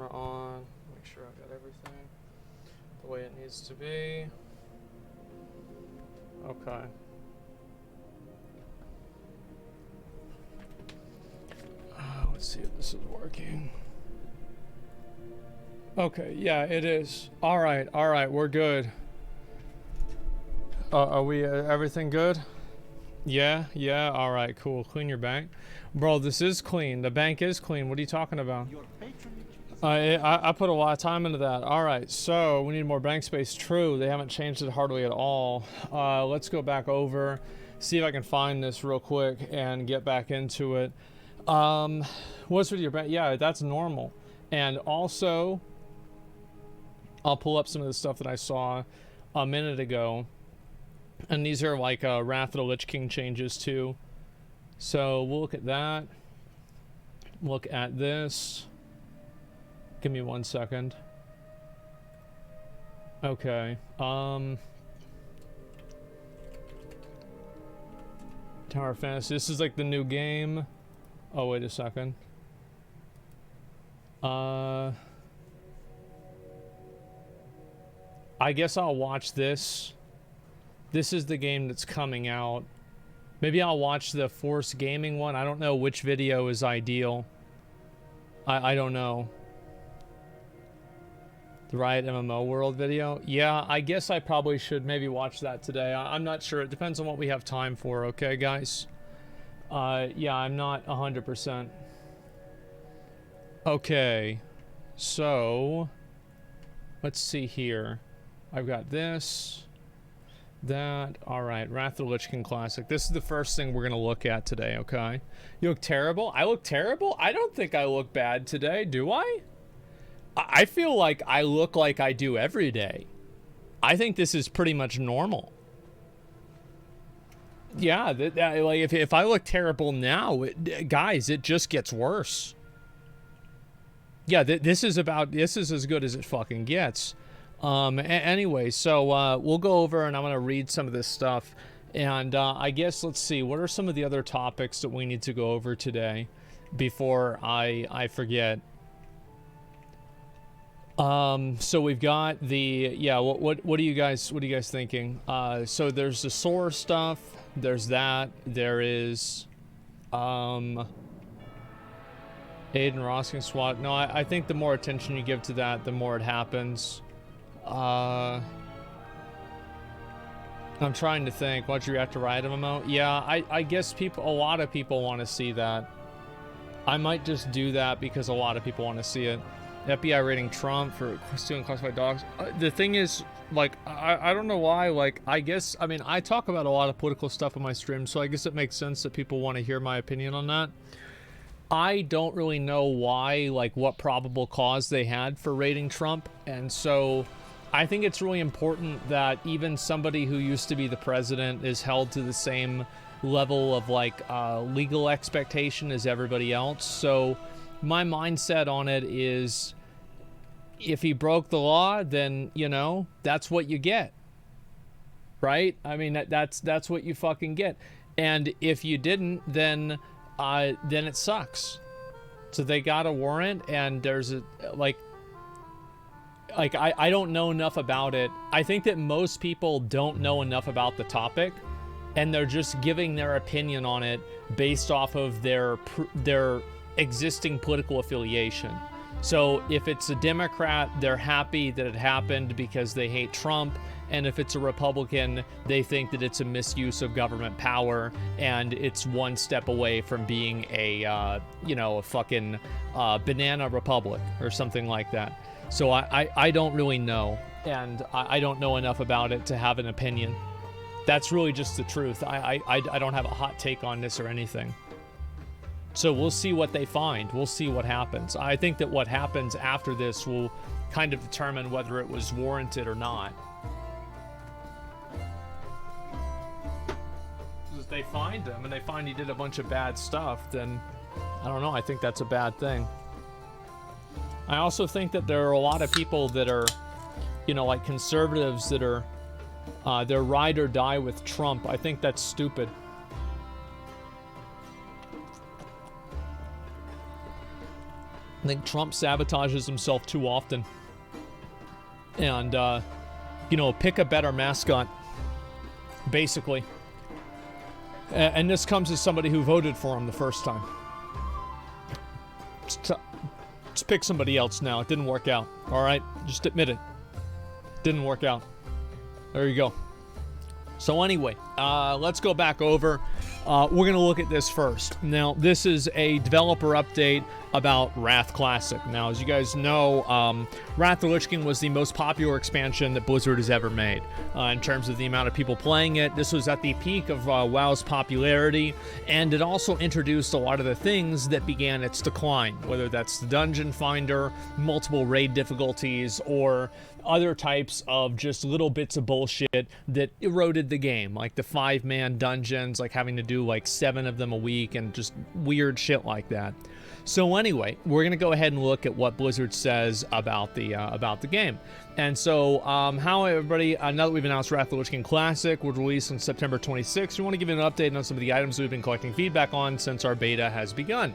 camera on. Make sure I've got everything the way it needs to be. Okay. Let's see if this is working. Okay, yeah, it is. All right, we're good. Are we, everything good? Yeah, all right, cool. Clean your bank. Bro, this is clean. The bank is clean. What are you talking about? I put a lot of time into that. All right, so we need more bank space. True, they haven't changed it hardly at all. Let's go back over, see if I can find this real quick and get back into it. What's with your bank? Yeah, that's normal. And also, I'll pull up some of the stuff that I saw a minute ago. And these are like Wrath of the Lich King changes too. So we'll look at that. Look at this. Give me 1 second. Okay. Tower Fantasy. This is like the new game. Oh, wait a second. I guess I'll watch this. This is the game that's coming out. Maybe I'll watch the Force Gaming one. I don't know which video is ideal. I don't know. The Riot MMO World video? Yeah, I guess I probably should maybe watch that today. I'm not sure. It depends on what we have time for, okay, guys? Yeah, I'm not 100%. Okay. So, let's see here. I've got this. That. Alright, Wrath of the Lich King Classic. This is the first thing we're gonna look at today, okay? You look terrible? I look terrible? I don't think I look bad today, do I? I feel like I look like I do every day. I think this is pretty much normal. Yeah, like if I look terrible now, guys, it just gets worse. Yeah, this is as good as it fucking gets. Anyway, so we'll go over and I'm gonna read some of this stuff, and I guess let's see, what are some of the other topics that we need to go over today before I forget. So we've got the, yeah, what are you guys thinking? So there's the SOAR stuff, there's that, there is Aiden Rosking SWAT. No, I think the more attention you give to that, the more it happens. I'm trying to think. What'd you react to Riot MMO? Yeah, I guess a lot of people want to see that. I might just do that because a lot of people want to see it. FBI rating Trump for stealing classified dogs. The thing is, like, I don't know why, like, I guess, I mean, I talk about a lot of political stuff on my stream, so I guess it makes sense that people want to hear my opinion on that. I don't really know why, like, what probable cause they had for rating Trump, and so I think it's really important that even somebody who used to be the president is held to the same level of, like, legal expectation as everybody else. So my mindset on it is, if he broke the law, then, you know, that's what you get, right? I mean, that's what you fucking get. And if you didn't, then it sucks. So they got a warrant, and there's a, like I don't know enough about it. I think that most people don't know enough about the topic, and they're just giving their opinion on it based off of their existing political affiliation. So if it's a Democrat, they're happy that it happened because they hate Trump, and if it's a Republican, they think that it's a misuse of government power, and it's one step away from being a, you know, a fucking banana republic or something like that. So I don't really know, and I don't know enough about it to have an opinion. That's really just the truth. I don't have a hot take on this or anything. So we'll see what they find. We'll see what happens. I think that what happens after this will kind of determine whether it was warranted or not. If they find him and they find he did a bunch of bad stuff, then I don't know. I think that's a bad thing. I also think that there are a lot of people that are, you know, like conservatives that are, they're ride or die with Trump. I think that's stupid. I think Trump sabotages himself too often. And, you know, pick a better mascot, basically. And this comes as somebody who voted for him the first time. Let's pick somebody else now. It didn't work out. All right? Just admit it. Didn't work out. There you go. So anyway, let's go back over. We're going to look at this first. Now, this is a developer update about Wrath Classic. Now, as you guys know, Wrath of the Lich King was the most popular expansion that Blizzard has ever made in terms of the amount of people playing it. This was at the peak of WoW's popularity, and it also introduced a lot of the things that began its decline, whether that's the Dungeon Finder, multiple raid difficulties, or other types of just little bits of bullshit that eroded the game, like the 5-man dungeons, like having to do like 7 of them a week and just weird shit like that. So anyway, we're gonna go ahead and look at what Blizzard says about the game. And so, how everybody, now that we've announced Wrath of the Lich King Classic will release on September 26th, we want to give you an update on some of the items we've been collecting feedback on since our beta has begun.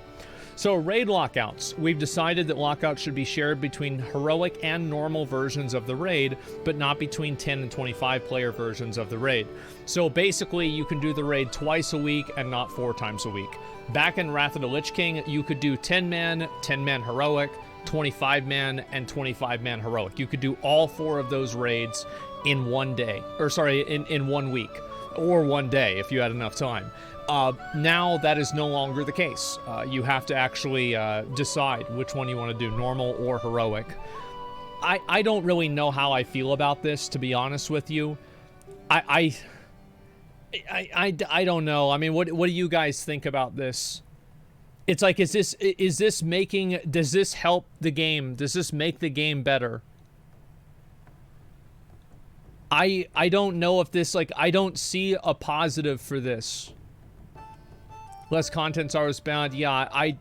So raid lockouts. We've decided that lockouts should be shared between heroic and normal versions of the raid, but not between 10 and 25 player versions of the raid. So basically, you can do the raid twice a week and not 4 times a week. Back in Wrath of the Lich King, you could do 10-man, 10-man heroic, 25-man, and 25-man heroic. You could do all 4 of those raids in one day, or sorry, in 1 week, or 1 day if you had enough time. Now that is no longer the case. You have to actually decide which one you want to do, normal or heroic. I don't really know how I feel about this, to be honest with you. I don't know. I mean, what do you guys think about this? It's like, does this help the game? Does this make the game better? I don't know if this, like, I don't see a positive for this. Less content's always bound. Yeah, I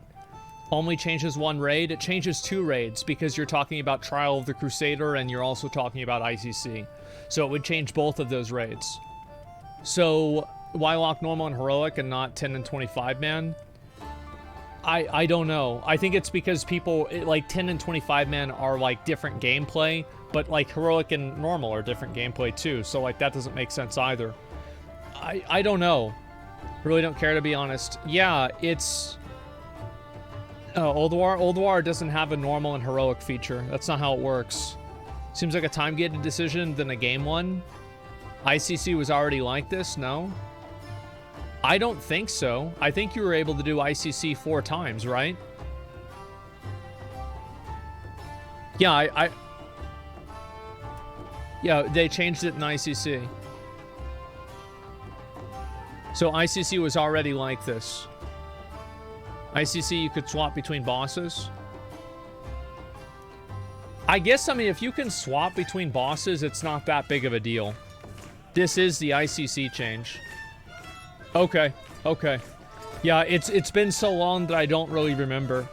only changes 1 raid. It changes 2 raids because you're talking about Trial of the Crusader and you're also talking about ICC. So it would change both of those raids. So why lock normal and heroic and not 10 and 25 man? I don't know. I think it's because people, like 10 and 25 man are like different gameplay, but like heroic and normal are different gameplay too. So like that doesn't make sense either. I don't know. Really don't care, to be honest. Yeah, it's... Old War doesn't have a normal and heroic feature. That's not how it works. Seems like a time-gated decision than a game one. ICC was already like this, no? I don't think so. I think you were able to do ICC 4 times, right? Yeah, yeah, they changed it in ICC. So ICC was already like this. ICC, you could swap between bosses. I guess, I mean, if you can swap between bosses, it's not that big of a deal. This is the ICC change. Okay, okay. Yeah, it's been so long that I don't really remember.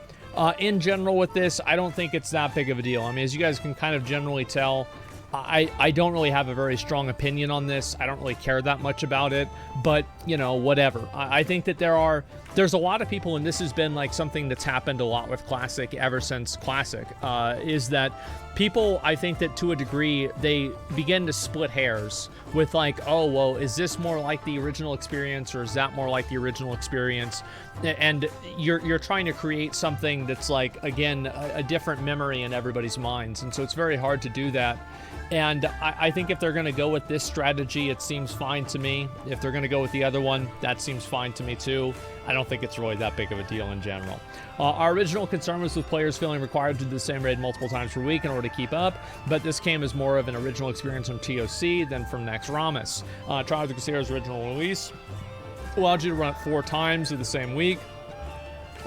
In general with this, I don't think it's that big of a deal. I mean, as you guys can kind of generally tell, I don't really have a very strong opinion on this. I don't really care that much about it, but, you know, whatever. I think that there's a lot of people, and this has been like something that's happened a lot with Classic ever since Classic, is that people, I think that to a degree, they begin to split hairs with like, oh, well, is this more like the original experience or is that more like the original experience? And you're trying to create something that's like, again, a different memory in everybody's minds. And so it's very hard to do that. And I think if they're going to go with this strategy, it seems fine to me. If they're going to go with the other one, that seems fine to me too. I don't think it's really that big of a deal in general. Our original concern was with players feeling required to do the same raid multiple times per week in order to keep up, but this came as more of an original experience from TOC than from Naxxramas. Trial of the Crusader's original release allowed you to run it 4 times in the same week,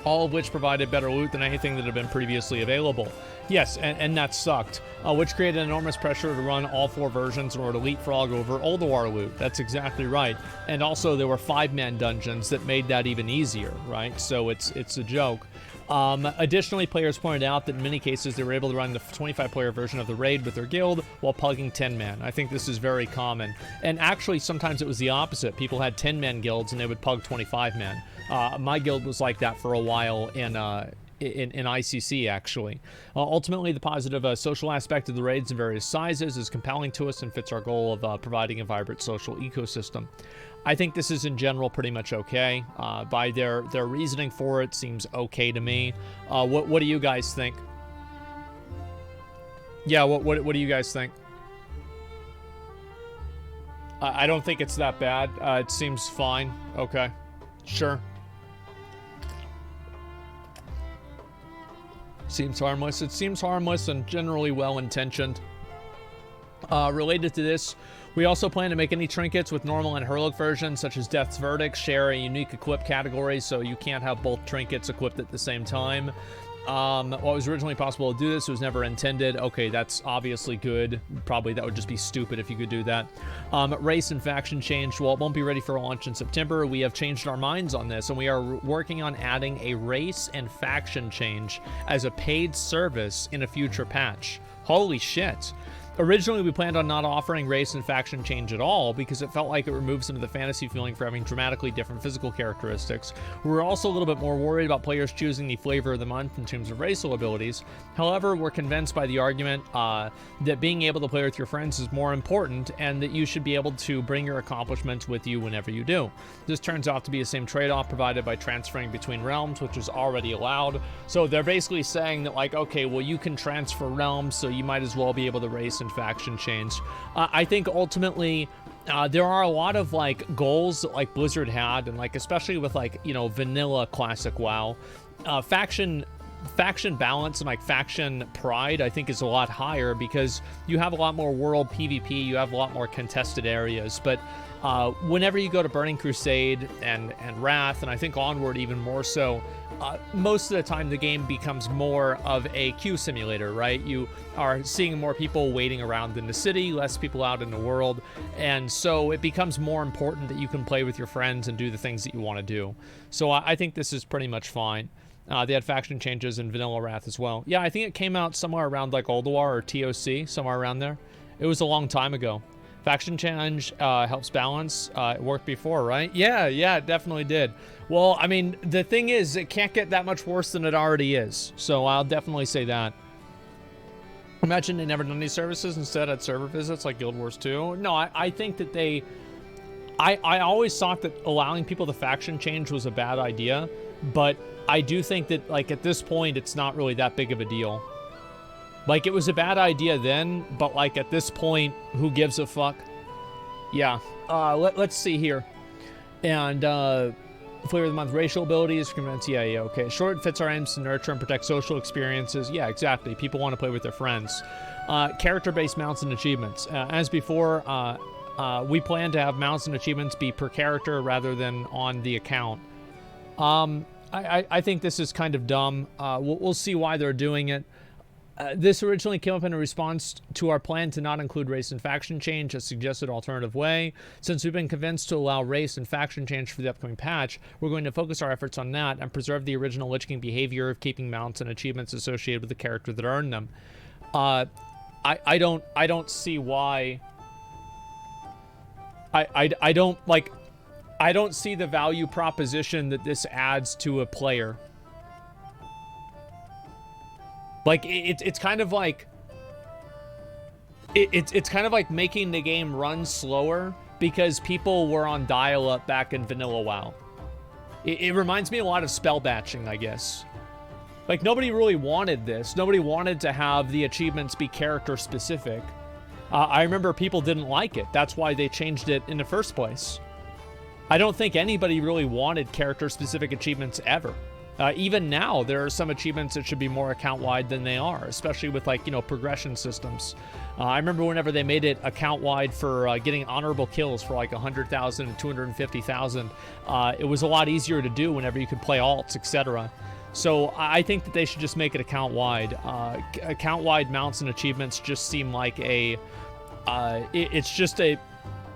all of which provided better loot than anything that had been previously available. Yes, and that sucked, which created enormous pressure to run all 4 versions in order to leapfrog over Old War loot. That's exactly right. And also there were 5-man dungeons that made that even easier, right? So it's a joke. Additionally, players pointed out that in many cases they were able to run the 25-player version of the raid with their guild while pugging 10-man. I think this is very common. And actually, sometimes it was the opposite. People had 10-man guilds and they would pug 25-man. My guild was like that for a while in ICC, actually. Ultimately, the positive social aspect of the raids in various sizes is compelling to us and fits our goal of providing a vibrant social ecosystem. I think this is in general pretty much okay. By their reasoning for it seems okay to me. What do you guys think? Yeah, what do you guys think? I don't think it's that bad. It seems fine. Okay, sure. Seems harmless. It seems harmless and generally well-intentioned. Related to this, we also plan to make any trinkets with normal and heroic versions, such as Death's Verdict, share a unique equip category, so you can't have both trinkets equipped at the same time. What was originally possible to do this was never intended. Okay, that's obviously good. Probably that would just be stupid if you could do that. Race and faction change. Well, it won't be ready for launch in September. We have changed our minds on this, and we are working on adding a race and faction change as a paid service in a future patch. Holy shit. Originally, we planned on not offering race and faction change at all because it felt like it removed some of the fantasy feeling for having dramatically different physical characteristics. We were also a little bit more worried about players choosing the flavor of the month in terms of racial abilities. However, we're convinced by the argument that being able to play with your friends is more important and that you should be able to bring your accomplishments with you whenever you do. This turns out to be the same trade-off provided by transferring between realms, which is already allowed. So they're basically saying that, like, okay, well, you can transfer realms, so you might as well be able to race and faction change. I think ultimately there are a lot of like goals that like Blizzard had, and like especially with like, you know, vanilla classic WoW, faction balance and like faction pride I think is a lot higher because you have a lot more world PvP, you have a lot more contested areas. But whenever you go to Burning Crusade and Wrath, and I think Onward even more so, most of the time the game becomes more of a queue simulator, right? You are seeing more people waiting around in the city, less people out in the world, and so it becomes more important that you can play with your friends and do the things that you want to do. So I think this is pretty much fine. They had faction changes in Vanilla Wrath as well. Yeah, I think it came out somewhere around like Ulduar or TOC, somewhere around there. It was a long time ago. Faction change helps balance. It worked before, right? Yeah, it definitely did. Well, I mean, the thing is, it can't get that much worse than it already is. So I'll definitely say that. Imagine they never done these services, instead had server visits like Guild Wars 2. No, I think that they... I always thought that allowing people to faction change was a bad idea, but I do think that, like, at this point, it's not really that big of a deal. Like, it was a bad idea then, but, like, at this point, who gives a fuck? Yeah. Let's see here. And, flavor of the month, racial abilities, convince, yeah, okay. Short fits our aims to nurture and protect social experiences. Yeah, exactly. People want to play with their friends. Character-based mounts and achievements. As before, we plan to have mounts and achievements be per character rather than on the account. I think this is kind of dumb. We'll see why they're doing it. This originally came up in a response to our plan to not include race and faction change as suggested alternative way. Since we've been convinced to allow race and faction change for the upcoming patch, we're going to focus our efforts on that and preserve the original Lich King behavior of keeping mounts and achievements associated with the character that earned them. I don't see why. I don't see the value proposition that this adds to a player. Like, it's kind of like... It's kind of like making the game run slower because people were on dial-up back in Vanilla WoW. It reminds me a lot of spell batching, I guess. Like, nobody really wanted this. Nobody wanted to have the achievements be character-specific. I remember people didn't like it. That's why they changed it in the first place. I don't think anybody really wanted character-specific achievements ever. Even now, there are some achievements that should be more account-wide than they are, especially with, like, you know, progression systems. I remember whenever they made it account-wide for getting honorable kills for, like, 100,000 and 250,000, it was a lot easier to do whenever you could play alts, etc. So I think that they should just make it account-wide. Account-wide mounts and achievements just seem like a... it's just a...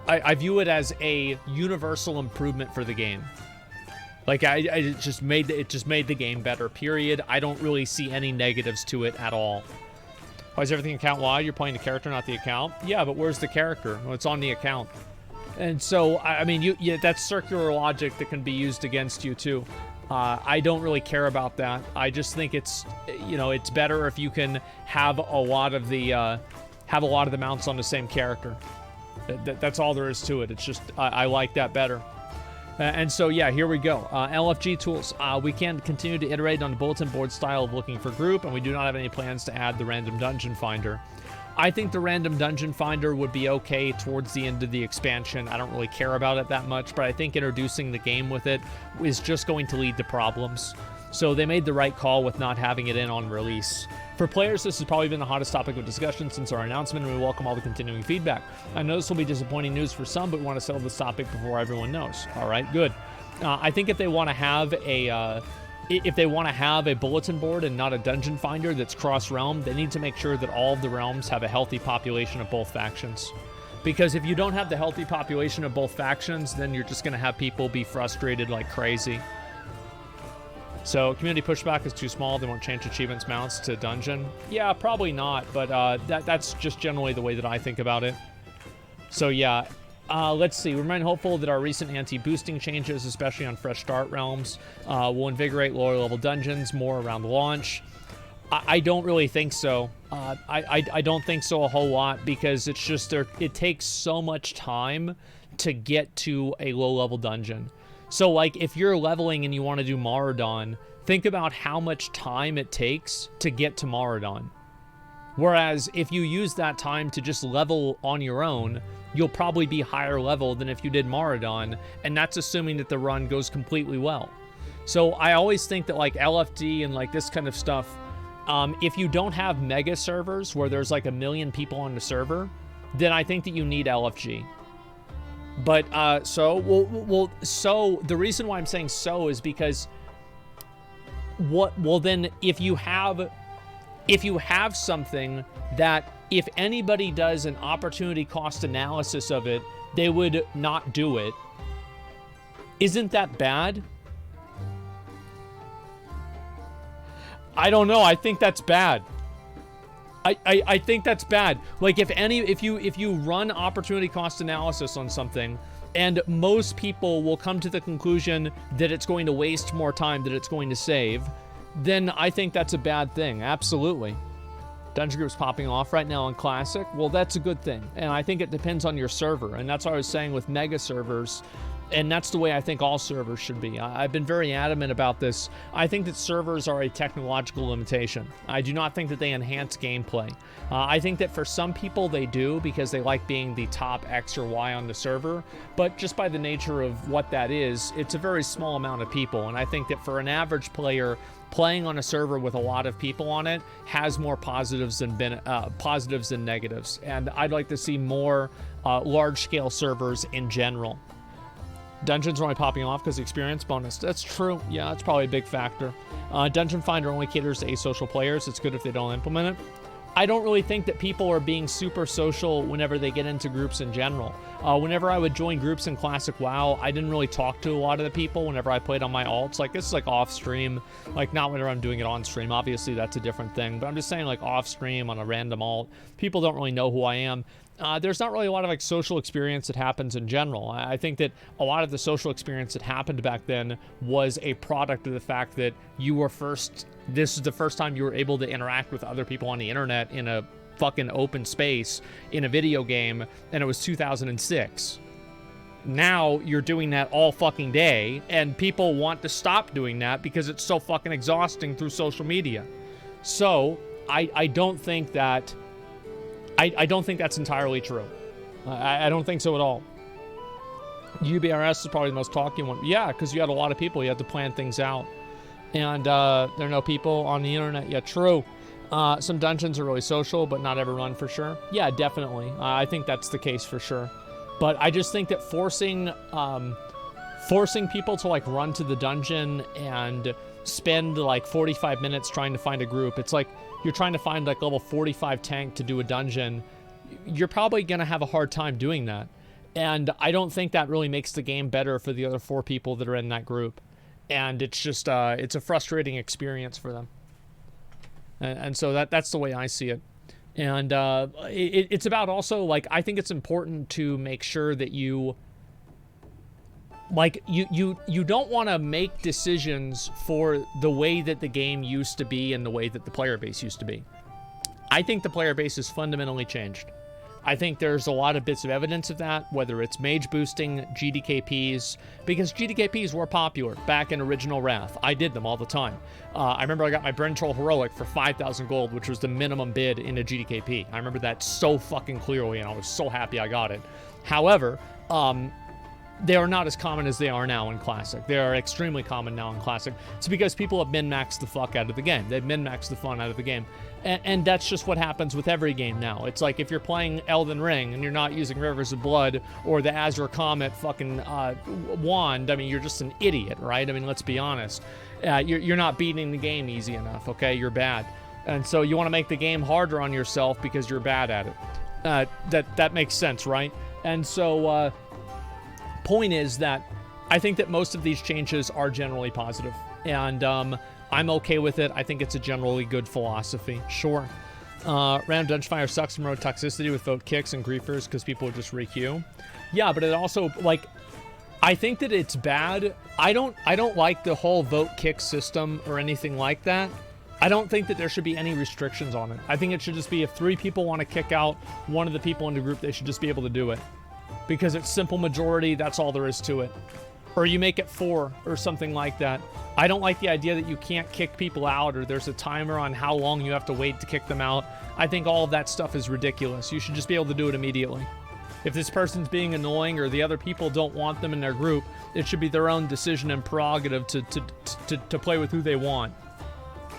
I view it as a universal improvement for the game. Like, it just made the game better, period. I don't really see any negatives to it at all. Why is everything account-wide? You're playing the character, not the account? Yeah, but where's the character? Well, it's on the account. And so, I mean, that's circular logic that can be used against you, too. I don't really care about that. I just think it's, you know, it's better if you can have a lot of the mounts on the same character. That's all there is to it. It's just, I like that better. And so, yeah, here we go. LFG tools. We can continue to iterate on the bulletin board style of looking for group, and we do not have any plans to add the random dungeon finder. I think the random dungeon finder would be okay towards the end of the expansion. I don't really care about it that much, but I think introducing the game with it is just going to lead to problems. So they made the right call with not having it in on release. For players, this has probably been the hottest topic of discussion since our announcement, and we welcome all the continuing feedback. I know this will be disappointing news for some, but we want to settle this topic before everyone knows. All right, good. I think if they want to have a bulletin board and not a dungeon finder that's cross-realm, they need to make sure that all of the realms have a healthy population of both factions. Because if you don't have the healthy population of both factions, then you're just going to have people be frustrated like crazy. So, community pushback is too small. They won't change achievements mounts to dungeon. Yeah, probably not, but that's just generally the way that I think about it. So, yeah. Let's see. We remain hopeful that our recent anti-boosting changes, especially on fresh start realms, will invigorate lower level dungeons more around the launch. I don't really think so. I don't think so a whole lot, because it's just it takes so much time to get to a low level dungeon. So, like, if you're leveling and you want to do Maradon, think about how much time it takes to get to Maradon. Whereas, if you use that time to just level on your own, you'll probably be higher level than if you did Maradon, and that's assuming that the run goes completely well. So, I always think that, like, LFD and, like, this kind of stuff, if you don't have mega servers where there's, like, 1 million people on the server, then I think that you need LFG. But, so the reason why I'm saying so is because then if you have something that if anybody does an opportunity cost analysis of it, they would not do it, isn't that bad? I don't know. I think that's bad. I think that's bad. Like, if you run opportunity cost analysis on something, and most people will come to the conclusion that it's going to waste more time than it's going to save, then I think that's a bad thing. Absolutely. Dungeon groups popping off right now on Classic. Well, that's a good thing. And I think it depends on your server. And that's what I was saying with mega servers. And that's the way I think all servers should be. I've been very adamant about this. I think that servers are a technological limitation. I do not think that they enhance gameplay. I think that for some people they do, because they like being the top X or Y on the server. But just by the nature of what that is, it's a very small amount of people. And I think that for an average player, playing on a server with a lot of people on it has more positives than negatives. And I'd like to see more large-scale servers in general. Dungeons are only popping off because experience bonus. That's true. Yeah, that's probably a big factor. Dungeon Finder only caters to asocial players. It's good if they don't implement it. I don't really think that people are being super social whenever they get into groups in general. Whenever I would join groups in Classic WoW, I didn't really talk to a lot of the people whenever I played on my alts. Like, this is like off stream, like not whenever I'm doing it on stream. Obviously, that's a different thing. But I'm just saying, like, off stream on a random alt, people don't really know who I am. There's not really a lot of like social experience that happens in general. I think that a lot of the social experience that happened back then was a product of the fact that you were this is the first time you were able to interact with other people on the internet in a fucking open space in a video game, and it was 2006. Now you're doing that all fucking day, and people want to stop doing that because it's so fucking exhausting through social media. So I don't think that I don't think that's entirely true. I don't think so at all. UBRS is probably the most talking one. Yeah, because you had a lot of people. You had to plan things out. And there are no people on the internet. Yeah, true. Some dungeons are really social, but not every run for sure. Yeah, definitely. I think that's the case for sure. But I just think that forcing people to like run to the dungeon and spend like 45 minutes trying to find a group, it's like you're trying to find like level 45 tank to do a dungeon. You're probably going to have a hard time doing that. And I don't think that really makes the game better for the other 4 people that are in that group. And it's just, it's a frustrating experience for them. And so that's the way I see it. And it's about also, like, I think it's important to make sure that you like, you don't want to make decisions for the way that the game used to be and the way that the player base used to be. I think the player base has fundamentally changed. I think there's a lot of bits of evidence of that, whether it's mage boosting, GDKPs, because GDKPs were popular back in original Wrath. I did them all the time. I remember I got my Bren Troll Heroic for 5,000 gold, which was the minimum bid in a GDKP. I remember that so fucking clearly, and I was so happy I got it. However, they are not as common as they are now in Classic. They are extremely common now in Classic. It's because people have min-maxed the fuck out of the game. They've min-maxed the fun out of the game. And that's just what happens with every game now. It's like if you're playing Elden Ring and you're not using Rivers of Blood or the Azure Comet fucking wand, I mean, you're just an idiot, right? I mean, let's be honest. You're not beating the game easy enough, okay? You're bad. And so you want to make the game harder on yourself because you're bad at it. That makes sense, right? And so, point is that I think that most of these changes are generally positive. And I'm okay with it. I think it's a generally good philosophy. Sure. Random Dungeon Fire sucks from road toxicity with vote kicks and griefers because people would just re-queue. Yeah, but it also, like, I think that it's bad. I don't like the whole vote kick system or anything like that. I don't think that there should be any restrictions on it. I think it should just be if 3 people want to kick out one of the people in the group, they should just be able to do it. Because it's simple majority, that's all there is to it. Or you make it 4 or something like that. I don't like the idea that you can't kick people out or there's a timer on how long you have to wait to kick them out. I think all of that stuff is ridiculous. You should just be able to do it immediately. If this person's being annoying or the other people don't want them in their group, it should be their own decision and prerogative to play with who they want.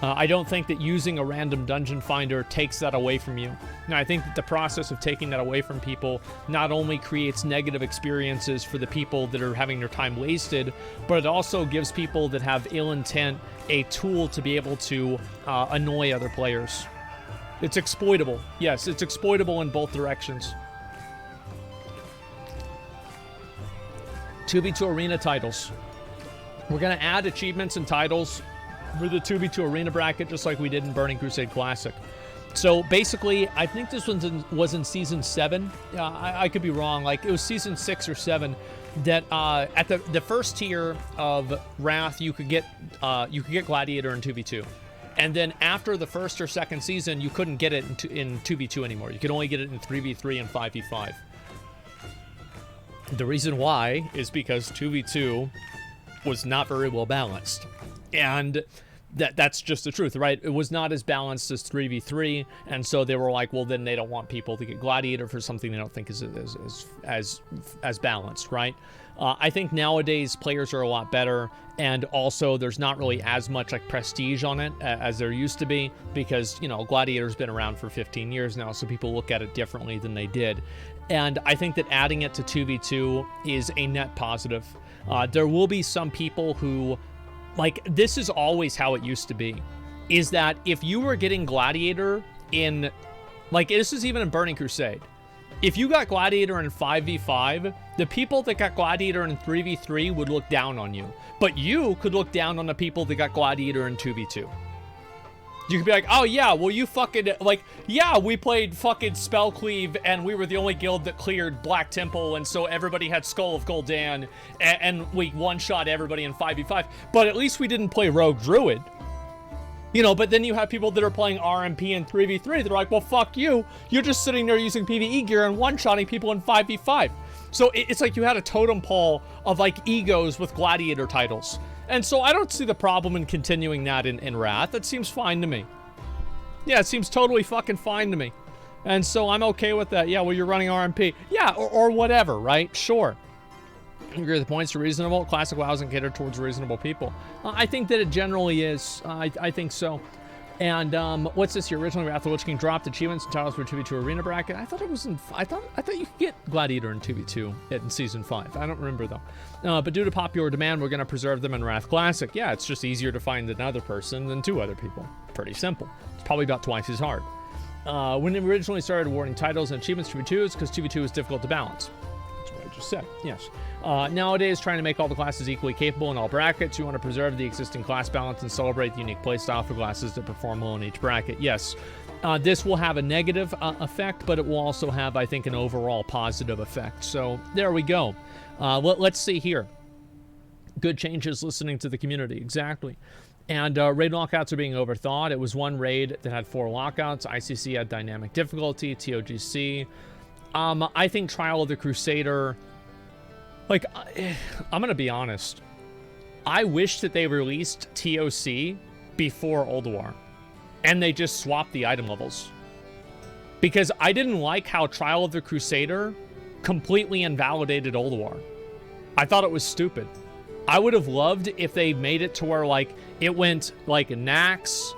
I don't think that using a random dungeon finder takes that away from you. Now, I think that the process of taking that away from people not only creates negative experiences for the people that are having their time wasted, but it also gives people that have ill intent a tool to be able to annoy other players. It's exploitable. Yes, it's exploitable in both directions. 2v2 arena titles. We're going to add achievements and titles for the 2v2 arena bracket, just like we did in Burning Crusade Classic. So basically, I think this one was in season 7. I could be wrong. Like, it was season 6 or 7 that at the first tier of Wrath, you could get Gladiator in 2v2. And then after the first or second season, you couldn't get it in 2v2 anymore. You could only get it in 3v3 and 5v5. The reason why is because 2v2 was not very well balanced. And that's just the truth, right? It was not as balanced as 3v3, and so they were like, well, then they don't want people to get Gladiator for something they don't think is as balanced, right? I think nowadays players are a lot better, and also there's not really as much like prestige on it as there used to be, because, you know, Gladiator's been around for 15 years now, so people look at it differently than they did. And I think that adding it to 2v2 is a net positive. There will be some people who, like, this is always how it used to be, is that if you were getting Gladiator in, like, this is even in Burning Crusade, if you got Gladiator in 5v5, the people that got Gladiator in 3v3 would look down on you, but you could look down on the people that got Gladiator in 2v2. You could be like, oh yeah, well you fucking, like, yeah, we played fucking Spellcleave and we were the only guild that cleared Black Temple, and so everybody had Skull of Gul'dan, and we one-shot everybody in 5v5, but at least we didn't play Rogue Druid. You know, but then you have people that are playing RMP and 3v3 that are like, well, fuck you. You're just sitting there using PvE gear and one-shotting people in 5v5. So it's like you had a totem pole of, like, egos with Gladiator titles. And so I don't see the problem in continuing that in Wrath. It seems fine to me. Yeah, it seems totally fucking fine to me. And so I'm okay with that. Yeah, well, you're running RMP. Yeah, or whatever, right? Sure. I agree the points are reasonable. Classic WoW isn't catered towards reasonable people. I think that it generally is. I think so. And what's this here? Originally, Wrath of the Lich King dropped achievements and titles for 2v2 arena bracket. I thought it was in. I thought you could get Gladiator in 2v2 in season 5. I don't remember though. But due to popular demand, we're gonna preserve them in Wrath Classic. Yeah, it's just easier to find another person than 2 other people. Pretty simple. It's probably about twice as hard. When they originally started awarding titles and achievements to 2v2, it's because 2v2 is difficult to balance. That's what I just said. Yes. Nowadays, trying to make all the classes equally capable in all brackets, you want to preserve the existing class balance and celebrate the unique playstyle for classes that perform well in each bracket. Yes, this will have a negative effect, but it will also have, I think, an overall positive effect. So there we go. Let's see here. Good changes listening to the community. Exactly. And raid lockouts are being overthought. It was one raid that had 4 lockouts. ICC had dynamic difficulty, TOGC. I think Trial of the Crusader, like, I'm going to be honest. I wish that they released TOC before Old War, and they just swapped the item levels. Because I didn't like how Trial of the Crusader completely invalidated Old War. I thought it was stupid. I would have loved if they made it to where, like, it went, like, Nax,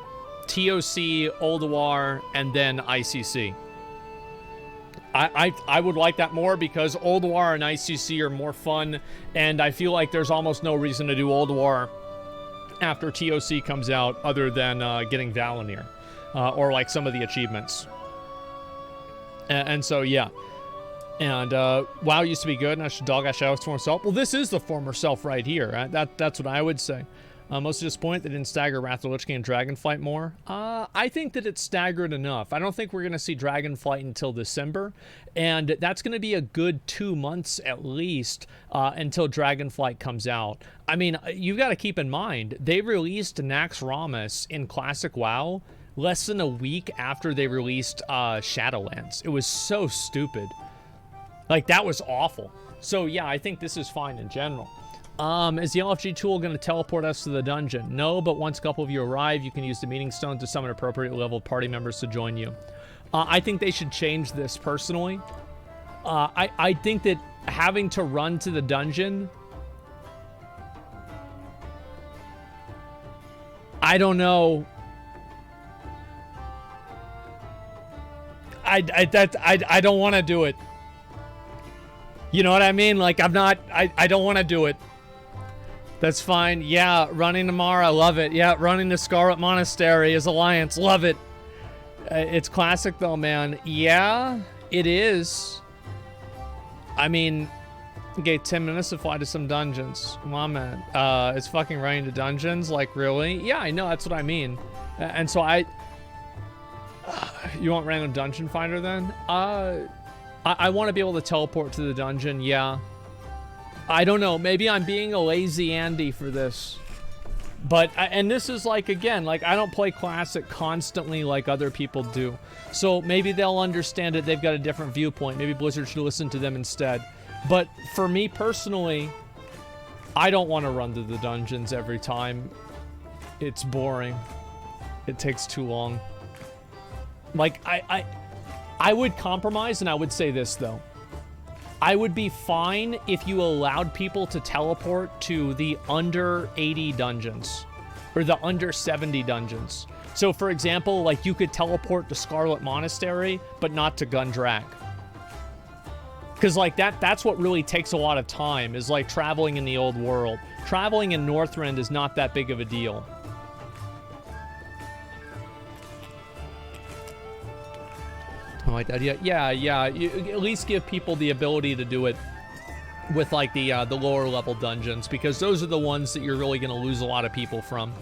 TOC, Old War, and then ICC. I would like that more because Old War and ICC are more fun, and I feel like there's almost no reason to do Old War after TOC comes out other than getting Valinir or like some of the achievements. And so, yeah. And WoW used to be good, and I should dog out Shadow's former self. Well, this is the former self right here. That's what I would say. Most disappointed they didn't stagger Wrath of the Lich King and Dragonflight more. I think that it's staggered enough. I don't think we're going to see Dragonflight until December, and that's going to be a good 2 months at least until Dragonflight comes out. I mean, you've got to keep in mind, they released Naxxramas in Classic WoW less than a week after they released Shadowlands. It was so stupid. Like, that was awful. So, yeah, I think this is fine in general. Is the LFG tool going to teleport us to the dungeon? No, but once a couple of you arrive, you can use the meeting stone to summon appropriate level party members to join you. I think they should change this personally. I think that having to run to the dungeon, I don't know. I don't want to do it. You know what I mean? Like, I don't want to do it. That's fine. Yeah, running tomorrow, I love it. Yeah, running to Scarlet Monastery is Alliance, love it. It's classic though, man. Yeah, it is. I mean, okay, 10 minutes to fly to some dungeons. Come on, man. It's fucking running to dungeons? Like, really? Yeah, I know, that's what I mean. And so you want random dungeon finder then? I want to be able to teleport to the dungeon, yeah. I don't know, maybe I'm being a lazy Andy for this. But, and this is like, again, like, I don't play Classic constantly like other people do. So maybe they'll understand it, they've got a different viewpoint. Maybe Blizzard should listen to them instead. But for me personally, I don't want to run to the dungeons every time. It's boring. It takes too long. Like, I would compromise, and I would say this, though. I would be fine if you allowed people to teleport to the under 80 dungeons, or the under 70 dungeons. So, for example, like, you could teleport to Scarlet Monastery, but not to Gundrak. Because, like, that's what really takes a lot of time, is, like, traveling in the old world. Traveling in Northrend is not that big of a deal. Like that, yeah. You at least give people the ability to do it with like the lower level dungeons, because those are the ones that you're really going to lose a lot of people from.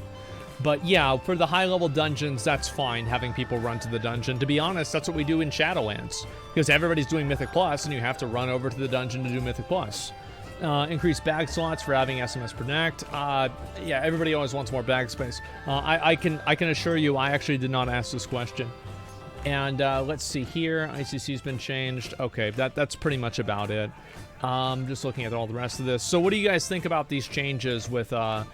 But yeah, for the high level dungeons, that's fine having people run to the dungeon. To be honest, that's what we do in Shadowlands, because everybody's doing Mythic Plus, and you have to run over to the dungeon to do Mythic Plus. Increase bag slots for having SMS Connect. Yeah, everybody always wants more bag space. I can assure you, I actually did not ask this question. And let's see here. ICC's been changed. Okay, that's pretty much about it. Just looking at all the rest of this. So what do you guys think about these changes with Wrath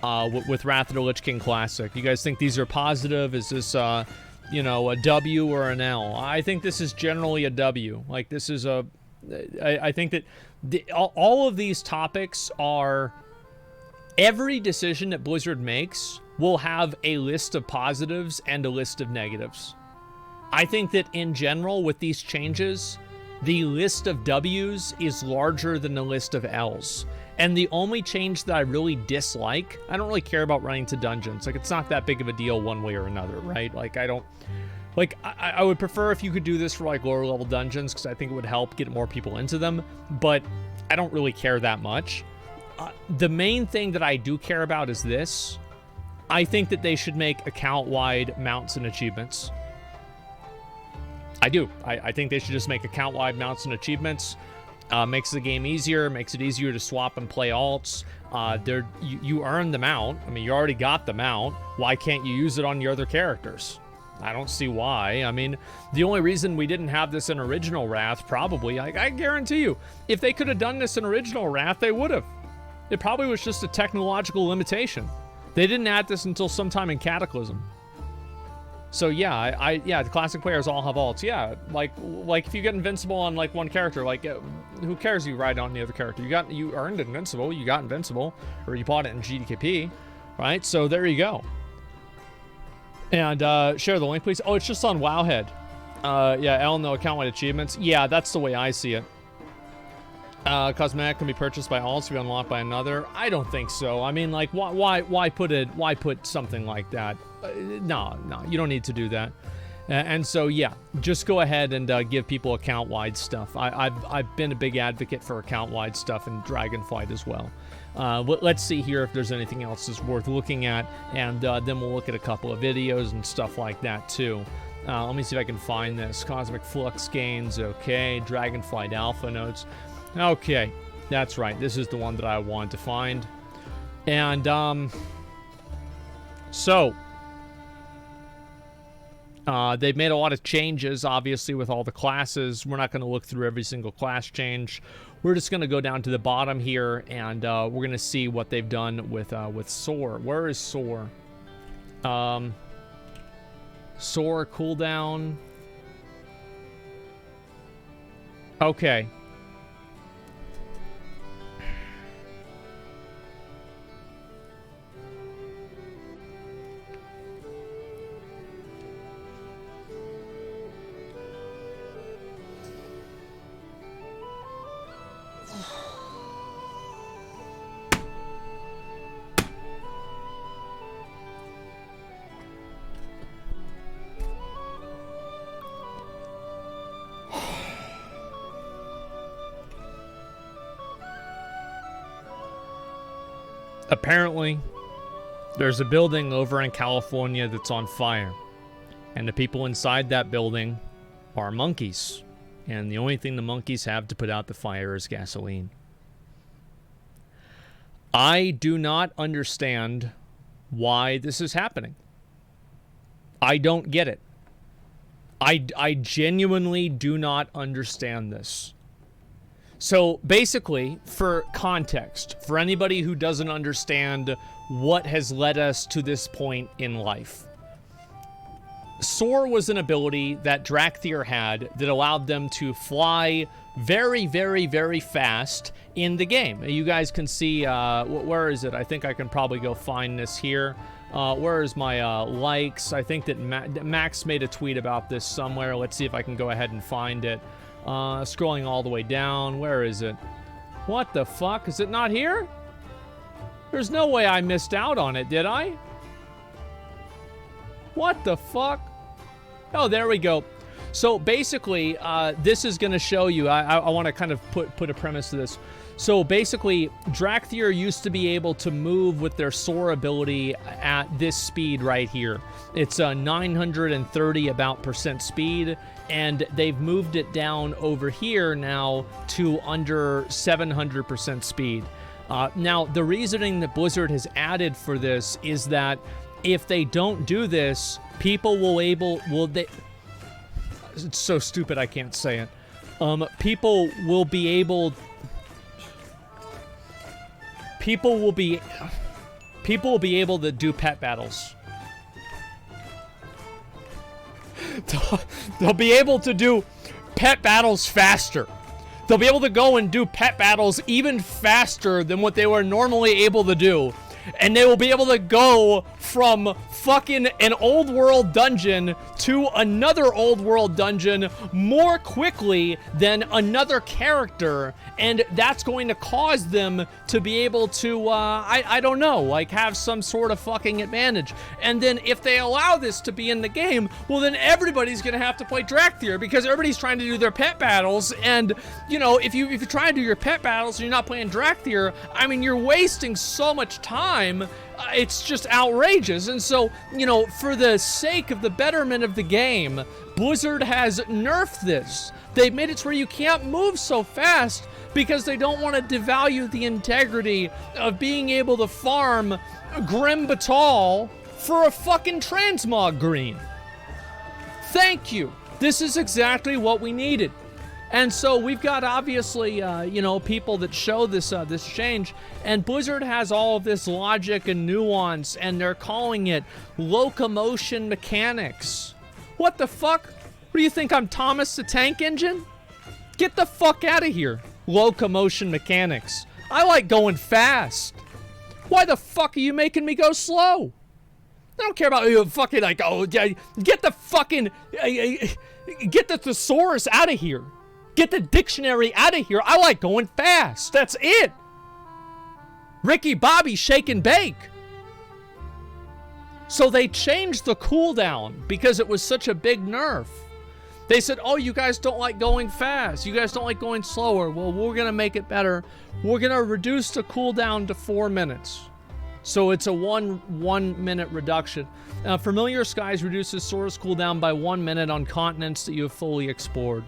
of the Lich King Classic? You guys think these are positive? Is this, you know, a W or an L? I think this is generally a W. Like, this is a... I think that all of these topics are... Every decision that Blizzard makes will have a list of positives and a list of negatives. I think that in general, with these changes, the list of W's is larger than the list of L's. And the only change that I really dislike, I don't really care about running to dungeons. Like, it's not that big of a deal one way or another, right? Like, I don't... Like, I would prefer if you could do this for, like, lower level dungeons, because I think it would help get more people into them. But I don't really care that much. The main thing that I do care about is this. I think that they should make account-wide mounts and achievements. I do. I think they should just make account-wide mounts and achievements. Makes the game easier, makes it easier to swap and play alts. You earn the mount. I mean, you already got the mount. Why can't you use it on your other characters? I don't see why. I mean, the only reason we didn't have this in original Wrath, probably, I guarantee you, if they could have done this in original Wrath, they would have. It probably was just a technological limitation. They didn't add this until sometime in Cataclysm. So yeah, yeah, the classic players all have alts. Yeah, like if you get invincible on like one character, like who cares you ride on the other character? You earned invincible, you got invincible, or you bought it in GDKP, right? So there you go. And share the link, please. Oh, it's just on Wowhead. Yeah, L, no account-wide achievements. Yeah, that's the way I see it. Cosmetic can be purchased by alts to be unlocked by another. I don't think so. I mean, like, why put something like that? No, you don't need to do that. And so, yeah, just go ahead and give people account-wide stuff. I've been a big advocate for account-wide stuff in Dragonflight as well. Let's see here if there's anything else that's worth looking at, and then we'll look at a couple of videos and stuff like that too. Let me see if I can find this. Cosmic Flux gains, okay. Dragonflight Alpha notes. Okay, that's right. This is the one that I wanted to find. And, so, they've made a lot of changes, obviously, with all the classes. We're not going to look through every single class change. We're just going to go down to the bottom here, and we're going to see what they've done with Soar. Where is Soar? Soar cooldown. Okay. Apparently, there's a building over in California that's on fire. And the people inside that building are monkeys. And the only thing the monkeys have to put out the fire is gasoline. I do not understand why this is happening. I don't get it. I genuinely do not understand this. So basically, for context, for anybody who doesn't understand what has led us to this point in life, Soar was an ability that Zackrawrr had that allowed them to fly very, very, very fast in the game. You guys can see, where is it? I think I can probably go find this here. Where is my likes? I think that Max made a tweet about this somewhere. Let's see if I can go ahead and find it. Scrolling all the way down. Where is it? What the fuck? Is it not here? There's no way I missed out on it, did I? What the fuck? Oh, there we go. So basically, this is going to show you, I want to kind of put a premise to this. So basically, Zackrawrr used to be able to move with their Soar ability at this speed right here. It's a 930 about % speed, and they've moved it down over here now to under 700% speed. Now, the reasoning that Blizzard has added for this is that if they don't do this, people it's so stupid I can't say it. People will be able to do pet battles. They'll be able to do pet battles faster. They'll be able to go and do pet battles even faster than what they were normally able to do. And they will be able to go from fucking an old world dungeon to another old world dungeon more quickly than another character. And that's going to cause them to be able to, I don't know, like have some sort of fucking advantage. And then if they allow this to be in the game, well then everybody's going to have to play Zackrawrr because everybody's trying to do their pet battles. And, you know, if you try to do your pet battles and you're not playing Zackrawrr, I mean, you're wasting so much time It's just outrageous. And so, you know, for the sake of the betterment of the game, Blizzard has nerfed this. They've made it to where you can't move so fast because they don't want to devalue the integrity of being able to farm Grim Batal for a fucking transmog green. Thank you. This is exactly what we needed. And so we've got obviously, you know, people that show this this change, and Blizzard has all of this logic and nuance, and they're calling it locomotion mechanics. What the fuck? What do you think, I'm Thomas the Tank Engine? Get the fuck out of here. Locomotion mechanics. I like going fast. Why the fuck are you making me go slow? I don't care about you fucking like, oh, yeah, get the fucking, get the thesaurus out of here. Get the dictionary out of here. I like going fast. That's it. Ricky Bobby shake and bake. So they changed the cooldown because it was such a big nerf. They said, oh, you guys don't like going fast. You guys don't like going slower. Well, we're going to make it better. We're going to reduce the cooldown to 4 minutes. So it's a one minute reduction. Familiar Skies reduces Sora's cooldown by 1 minute on continents that you have fully explored.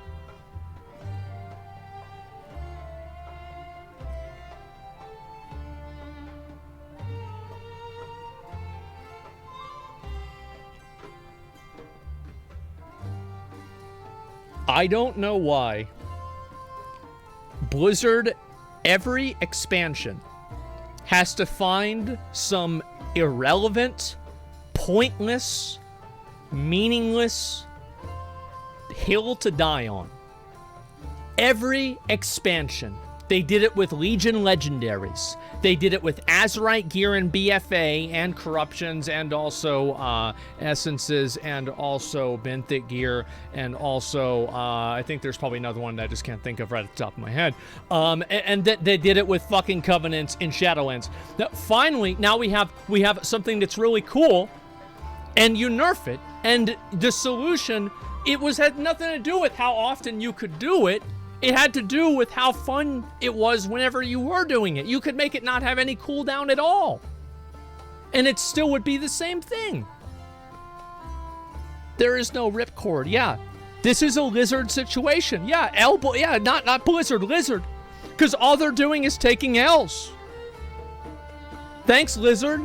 I don't know why Blizzard, every expansion, has to find some irrelevant, pointless, meaningless hill to die on. Every expansion. They did it with Legion Legendaries. They did it with Azerite gear and BFA and corruptions and also essences and also benthic gear and also I think there's probably another one that I just can't think of right at the top of my head. And they did it with fucking covenants in Shadowlands. Now, finally, now we have something that's really cool, and you nerf it, and the solution, had nothing to do with how often you could do it. It had to do with how fun it was whenever you were doing it. You could make it not have any cooldown at all, and it still would be the same thing. There is no ripcord. Yeah, this is a Lizard situation. Yeah, yeah, not Blizzard, Lizard, because all they're doing is taking L's. Thanks, Lizard.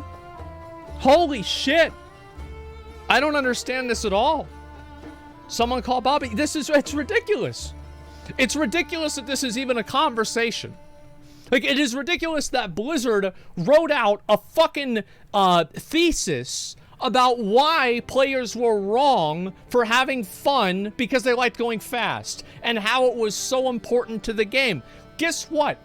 Holy shit. I don't understand this at all. Someone call Bobby. It's ridiculous. It's ridiculous that this is even a conversation. Like, it is ridiculous that Blizzard wrote out a fucking thesis about why players were wrong for having fun because they liked going fast, and how it was so important to the game. Guess what?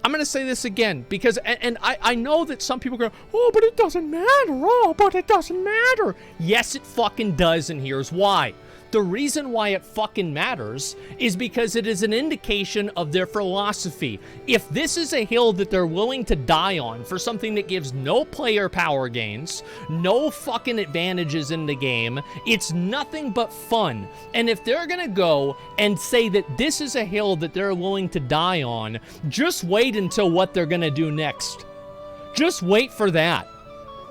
I'm going to say this again, because, and I know that some people go, oh, but it doesn't matter. Oh, but it doesn't matter. Yes, it fucking does, and here's why. The reason why it fucking matters is because it is an indication of their philosophy. If this is a hill that they're willing to die on for something that gives no player power gains, no fucking advantages in the game, it's nothing but fun. And if they're gonna go and say that this is a hill that they're willing to die on, just wait until what they're gonna do next. Just wait for that.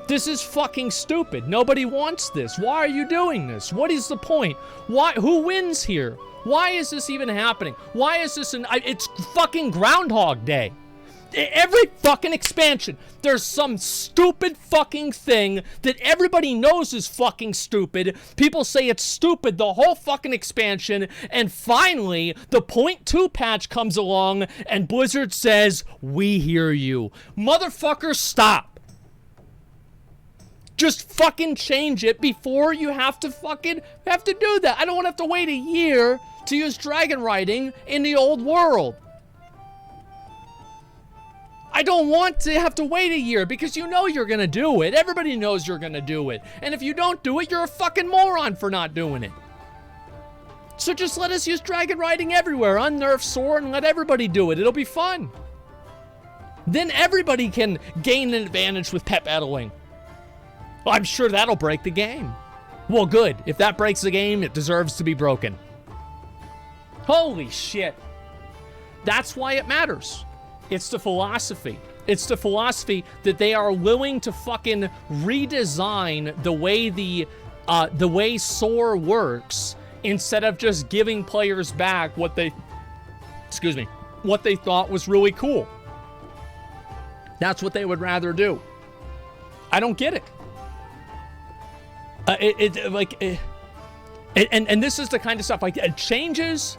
This is fucking stupid. Nobody wants this. Why are you doing this? What is the point? Why? Who wins here? Why is this even happening? Why is this it's fucking Groundhog Day. Every fucking expansion, there's some stupid fucking thing that everybody knows is fucking stupid. People say it's stupid the whole fucking expansion, and finally, the 0.2 patch comes along, and Blizzard says, we hear you. Motherfucker, stop. Just fucking change it before you have to do that. I don't want to have to wait a year to use dragon riding in the old world. I don't want to have to wait a year because you know you're gonna do it. Everybody knows you're gonna do it. And if you don't do it, you're a fucking moron for not doing it. So just let us use dragon riding everywhere. Unnerf Sora and let everybody do it. It'll be fun. Then everybody can gain an advantage with pet battling. Well, I'm sure that'll break the game. Well, good. If that breaks the game, it deserves to be broken. Holy shit. That's why it matters. It's the philosophy. It's the philosophy that they are willing to fucking redesign the way SOAR works instead of just giving players back what they thought was really cool. That's what they would rather do. I don't get it. And this is the kind of stuff like it changes.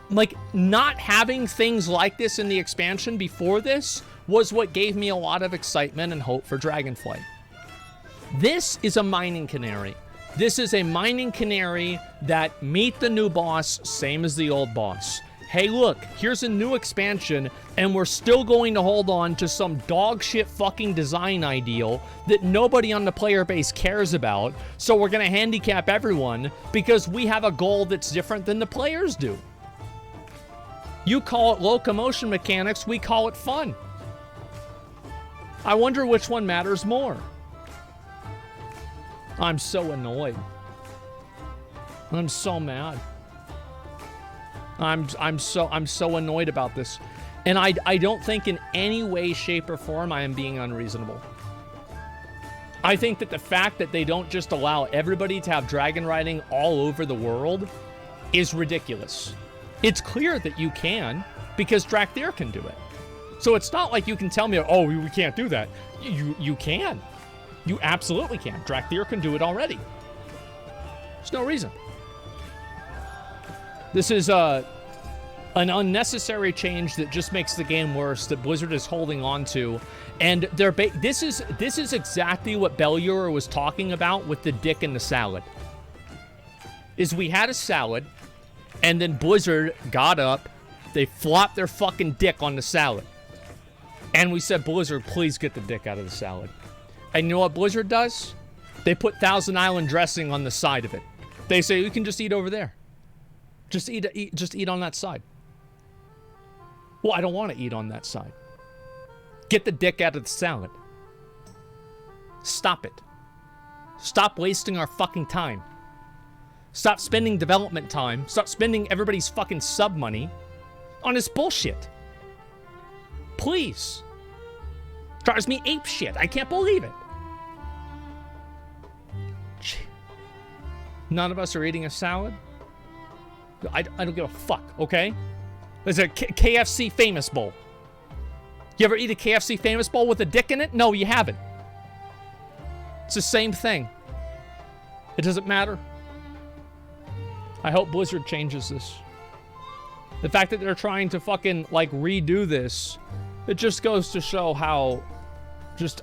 Like, not having things like this in the expansion before this was what gave me a lot of excitement and hope for Dragonflight. This is a mining canary. This is a mining canary that meet the new boss, same as the old boss. Hey, look, here's a new expansion, and we're still going to hold on to some dog shit fucking design ideal that nobody on the player base cares about, so we're going to handicap everyone because we have a goal that's different than the players do. You call it locomotion mechanics, we call it fun. I wonder which one matters more. I'm so annoyed. I'm so mad. I'm so annoyed about this. And I don't think in any way, shape, or form I am being unreasonable. I think that the fact that they don't just allow everybody to have dragon riding all over the world is ridiculous. It's clear that you can, because Zackrawrr can do it. So it's not like you can tell me, oh, we can't do that. You can. You absolutely can. Zackrawrr can do it already. There's no reason. This is an unnecessary change that just makes the game worse, that Blizzard is holding on to. And this is exactly what Bellure was talking about with the dick in the salad. Is we had a salad, and then Blizzard got up, they flopped their fucking dick on the salad. And we said, Blizzard, please get the dick out of the salad. And you know what Blizzard does? They put Thousand Island dressing on the side of it. They say, you can just eat over there. Just eat on that side. Well, I don't want to eat on that side. Get the dick out of the salad. Stop it. Stop wasting our fucking time. Stop spending development time. Stop spending everybody's fucking sub money on this bullshit. Please. Drives me ape shit. I can't believe it. None of us are eating a salad. I don't give a fuck, okay? There's a KFC Famous Bowl. You ever eat a KFC Famous Bowl with a dick in it? No, you haven't. It's the same thing. It doesn't matter. I hope Blizzard changes this. The fact that they're trying to fucking, like, redo this, it just goes to show how just,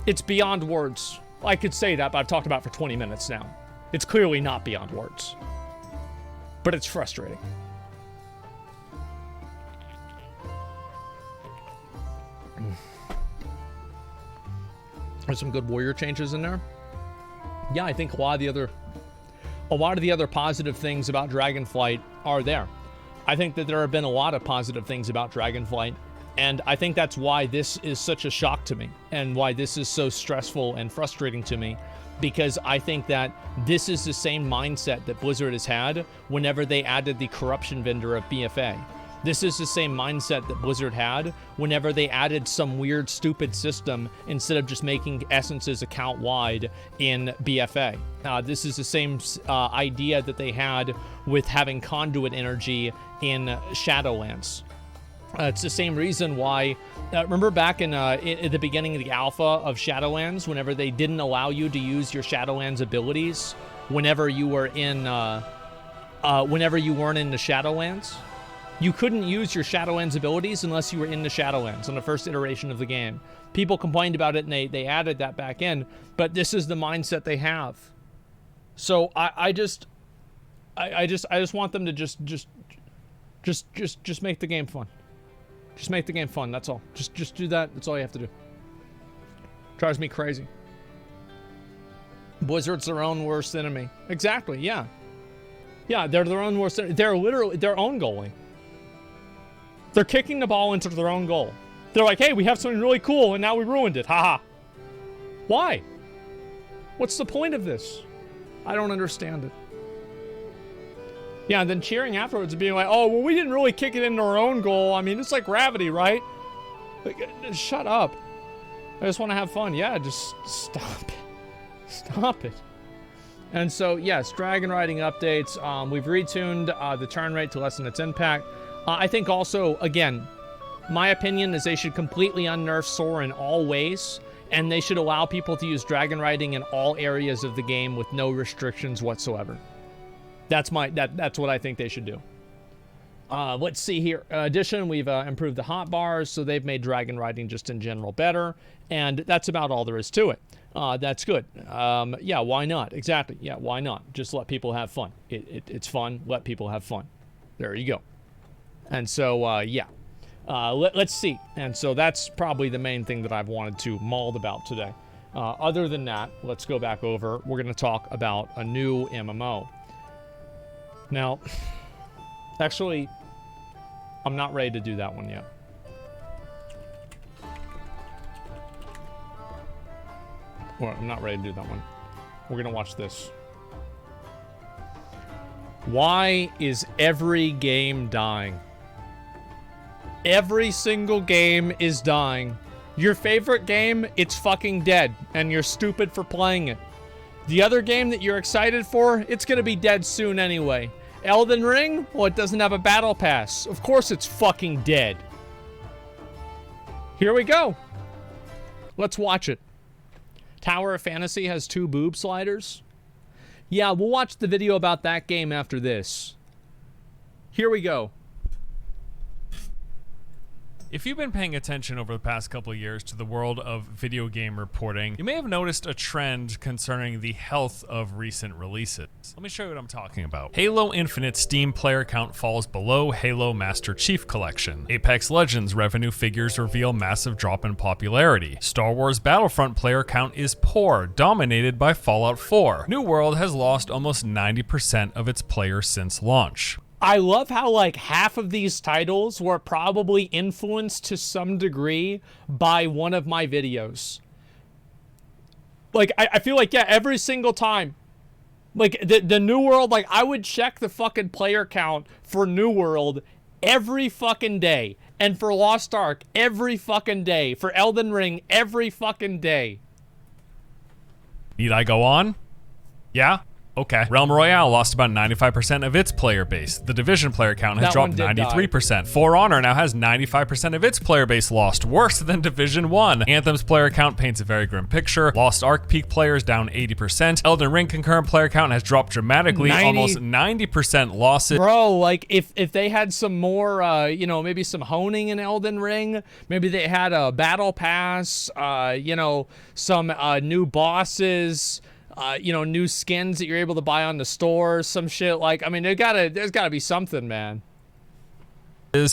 it's beyond words. I could say that, but I've talked about it for 20 minutes now. It's clearly not beyond words. But it's frustrating. There's some good warrior changes in there. Yeah, I think a lot of the other positive things about Dragonflight are there. I think that there have been a lot of positive things about Dragonflight, and I think that's why this is such a shock to me, and why this is so stressful and frustrating to me, because I think that this is the same mindset that Blizzard has had whenever they added the corruption vendor of BFA. This is the same mindset that Blizzard had whenever they added some weird, stupid system instead of just making essences account-wide in BFA. This is the same idea that they had with having conduit energy in Shadowlands. It's the same reason why, remember back in at the beginning of the alpha of Shadowlands, whenever they didn't allow you to use your Shadowlands abilities whenever you were in, whenever you weren't in the Shadowlands? You couldn't use your Shadowlands abilities unless you were in the Shadowlands on the first iteration of the game. People complained about it, and they added that back in, but this is the mindset they have. So I just want them to just make the game fun. Just make the game fun, that's all. Just do that, that's all you have to do. Drives me crazy. Blizzard's their own worst enemy. Exactly, yeah. Yeah, they're their own worst enemy. They're literally their own goalie. They're kicking the ball into their own goal. They're like, hey, we have something really cool, and now we ruined it. Haha. Why? What's the point of this? I don't understand it. Yeah, and then cheering afterwards and being like, oh, well, we didn't really kick it into our own goal. I mean, it's like gravity, right? Like, shut up. I just want to have fun. Yeah, just stop it. Stop it. And so, yes, dragon riding updates. We've retuned the turn rate to lessen its impact. I think also, again, my opinion is they should completely unnerf Soar in all ways, and they should allow people to use dragon riding in all areas of the game with no restrictions whatsoever. That's what I think they should do. Let's see here. Addition, we've improved the hotbars, so they've made dragon riding just in general better, and that's about all there is to it. That's good. Yeah, why not? Exactly. Yeah, why not? Just let people have fun. It's fun. Let people have fun. There you go. And so, yeah. Let's see. And so that's probably the main thing that I've wanted to maul about today. Other than that, let's go back over. We're going to talk about a new MMO. Now, actually, I'm not ready to do that one yet. Well, I'm not ready to do that one. We're going to watch this. Why is every game dying? Every single game is dying. Your favorite game, it's fucking dead, and you're stupid for playing it. The other game that you're excited for, it's gonna be dead soon anyway. Elden Ring? Well, it doesn't have a battle pass. Of course it's fucking dead. Here we go. Let's watch it. Tower of Fantasy has 2 boob sliders. Yeah, we'll watch the video about that game after this. Here we go. If you've been paying attention over the past couple of years to the world of video game reporting, you may have noticed a trend concerning the health of recent releases. Let me show you what I'm talking about. Halo Infinite Steam player count falls below Halo Master Chief Collection. Apex Legends revenue figures reveal massive drop in popularity. Star Wars Battlefront player count is poor, dominated by Fallout 4. New World has lost almost 90% of its players since launch. I love how, like, half of these titles were probably influenced to some degree by one of my videos. Like, I feel like, yeah, every single time. Like, the New World, like, I would check the fucking player count for New World every fucking day. And for Lost Ark, every fucking day. For Elden Ring, every fucking day. Need I go on? Yeah? Okay. Realm Royale lost about 95% of its player base. The Division player count has dropped 93%. For Honor now has 95% of its player base lost, worse than Division 1. Anthem's player count paints a very grim picture. Lost Ark peak players down 80%. Elden Ring concurrent player count has dropped dramatically, almost 90% losses. Bro, like, if they had some more, you know, maybe some honing in Elden Ring, maybe they had a battle pass, you know, some new bosses, you know, new skins that you're able to buy on the store, some shit. Like, I mean, there's gotta be something, man.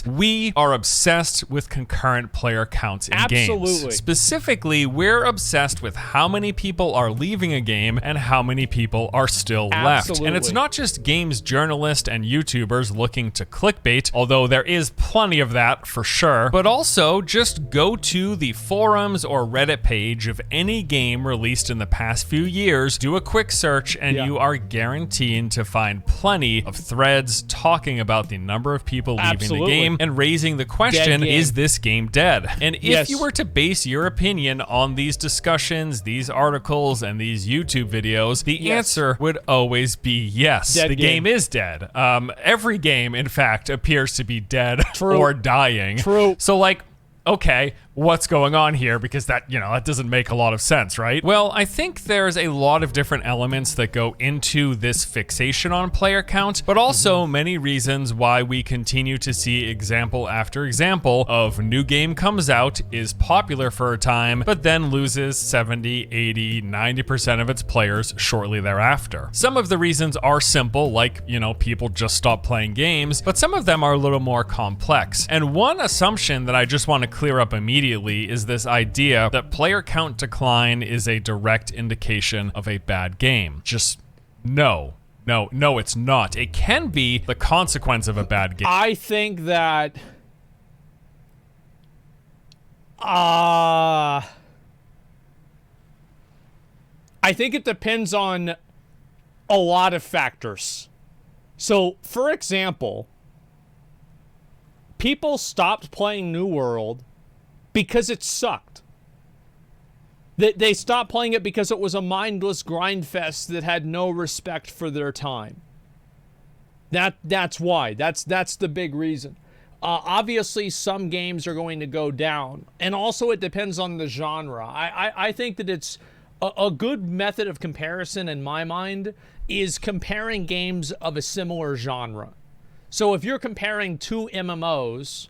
We are obsessed with concurrent player counts in games. Specifically, we're obsessed with how many people are leaving a game and how many people are still left. And it's not just games journalists and YouTubers looking to clickbait, although there is plenty of that for sure, but also just go to the forums or Reddit page of any game released in the past few years, do a quick search, and you are guaranteed to find plenty of threads talking about the number of people leaving the game and raising the question, is this game dead? And if you were to base your opinion on these discussions, these articles, and these YouTube videos, the answer would always be yes. The game is dead. Every game, in fact, appears to be dead or dying. So, like, okay, what's going on here? Because that, you know, that doesn't make a lot of sense, right? Well, I think there's a lot of different elements that go into this fixation on player count, but also many reasons why we continue to see example after example of new game comes out, is popular for a time, but then loses 70, 80, 90% of its players shortly thereafter. Some of the reasons are simple, like, you know, people just stop playing games, but some of them are a little more complex. And one assumption that I just want to clear up immediately is this idea that player count decline is a direct indication of a bad game. Just no, it's not. It can be the consequence of a bad game. I think that I think it depends on a lot of factors. So, for example, people stopped playing New World because it sucked. They stopped playing it because it was a mindless grind fest that had no respect for their time. That's why. That's the big reason. Obviously, some games are going to go down, and also it depends on the genre. I think that it's a good method of comparison in my mind is comparing games of a similar genre. So if you're comparing two MMOs,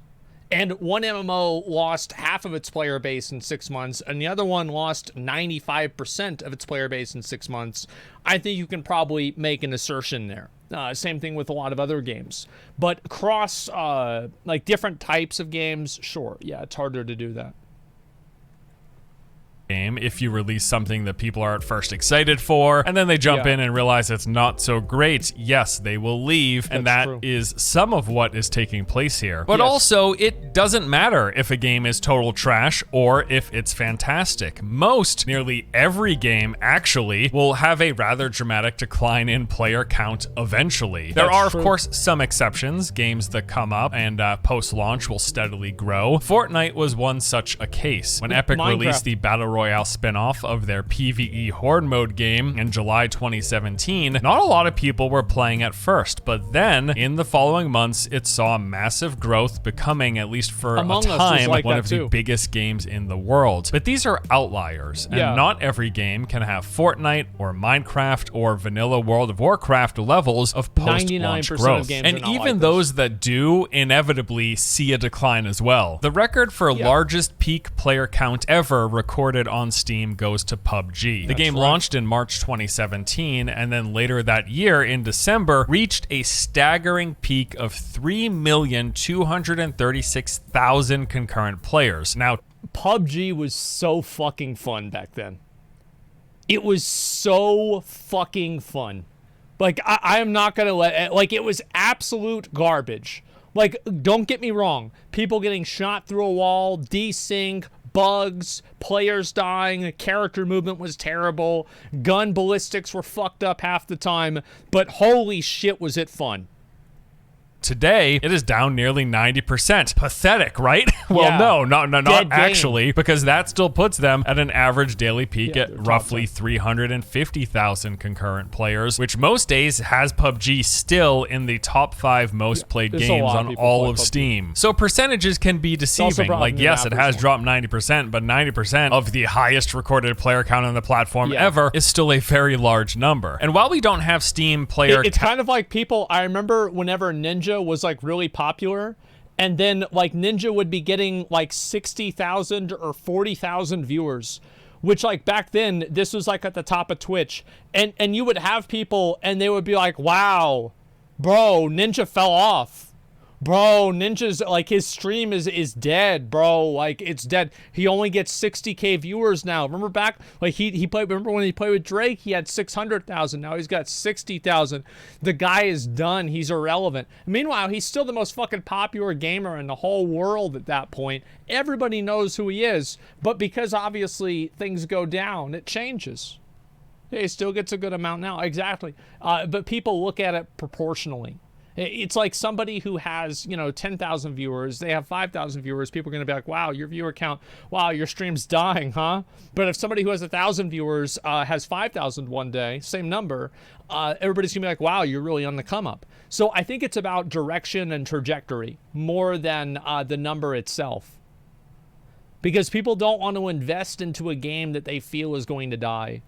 and one MMO lost half of its player base in 6 months, and the other one lost 95% of its player base in 6 months, I think you can probably make an assertion there. Same thing with a lot of other games. But across, like, different types of games, sure, yeah, it's harder to do that. If you release something that people are at first excited for, and then they jump in and realize it's not so great, yes, they will leave, and that is some of what is taking place here. But also, it doesn't matter if a game is total trash or if it's fantastic. Nearly every game, actually, will have a rather dramatic decline in player count eventually. There are, of course, some exceptions. Games that come up and post-launch will steadily grow. Fortnite was one such a case. When Epic released the Battle Royale spin-off of their PvE Horde mode game in July 2017, not a lot of people were playing at first, but then in the following months it saw massive growth, becoming, at least for a time, one of the biggest games in the world. But these are outliers, and not every game can have Fortnite or Minecraft or vanilla World of Warcraft levels of post-launch growth. And even those that do inevitably see a decline as well. The record for largest peak player count ever recorded on Steam goes to PUBG. The game launched in March 2017, and then later that year in December reached a staggering peak of 3,236,000 concurrent players. Now, PUBG was so fucking fun back then. It was so fucking fun. Like, I am not gonna let, like, it was absolute garbage. Like, don't get me wrong. People getting shot through a wall, desync, bugs, players dying, character movement was terrible, gun ballistics were fucked up half the time, but holy shit was it fun. Today, it is down nearly 90%. Pathetic, right? Well, no, not actually, because that still puts them at an average daily peak at roughly 350,000 concurrent players, which most days has PUBG still in the top 5 most played games on all of Steam. So percentages can be deceiving. Like, yes, it has dropped 90%, but 90% of the highest recorded player count on the platform ever is still a very large number. And while we don't have Steam player it's kind of like people, I remember whenever Ninja was like really popular, and then like Ninja would be getting like 60,000 or 40,000 viewers, which like back then this was like at the top of Twitch, and you would have people and they would be like, wow, bro, Ninja fell off. Bro, Ninja's, like, his stream is dead, bro. Like, it's dead. He only gets 60K viewers now. Remember back, like, he played, remember when he played with Drake? He had 600,000. Now he's got 60,000. The guy is done. He's irrelevant. Meanwhile, he's still the most fucking popular gamer in the whole world at that point. Everybody knows who he is. But because, obviously, things go down, it changes. He still gets a good amount now. Exactly. But people look at it proportionally. It's like somebody who has, 10,000 viewers, they have 5,000 viewers, people are going to be like, wow, your viewer count, wow, your stream's dying, huh? But if somebody who has 1,000 viewers has 5,000 one day, same number, everybody's going to be like, wow, you're really on the come up. So I think it's about direction and trajectory more than the number itself. Because people don't want to invest into a game that they feel is going to die.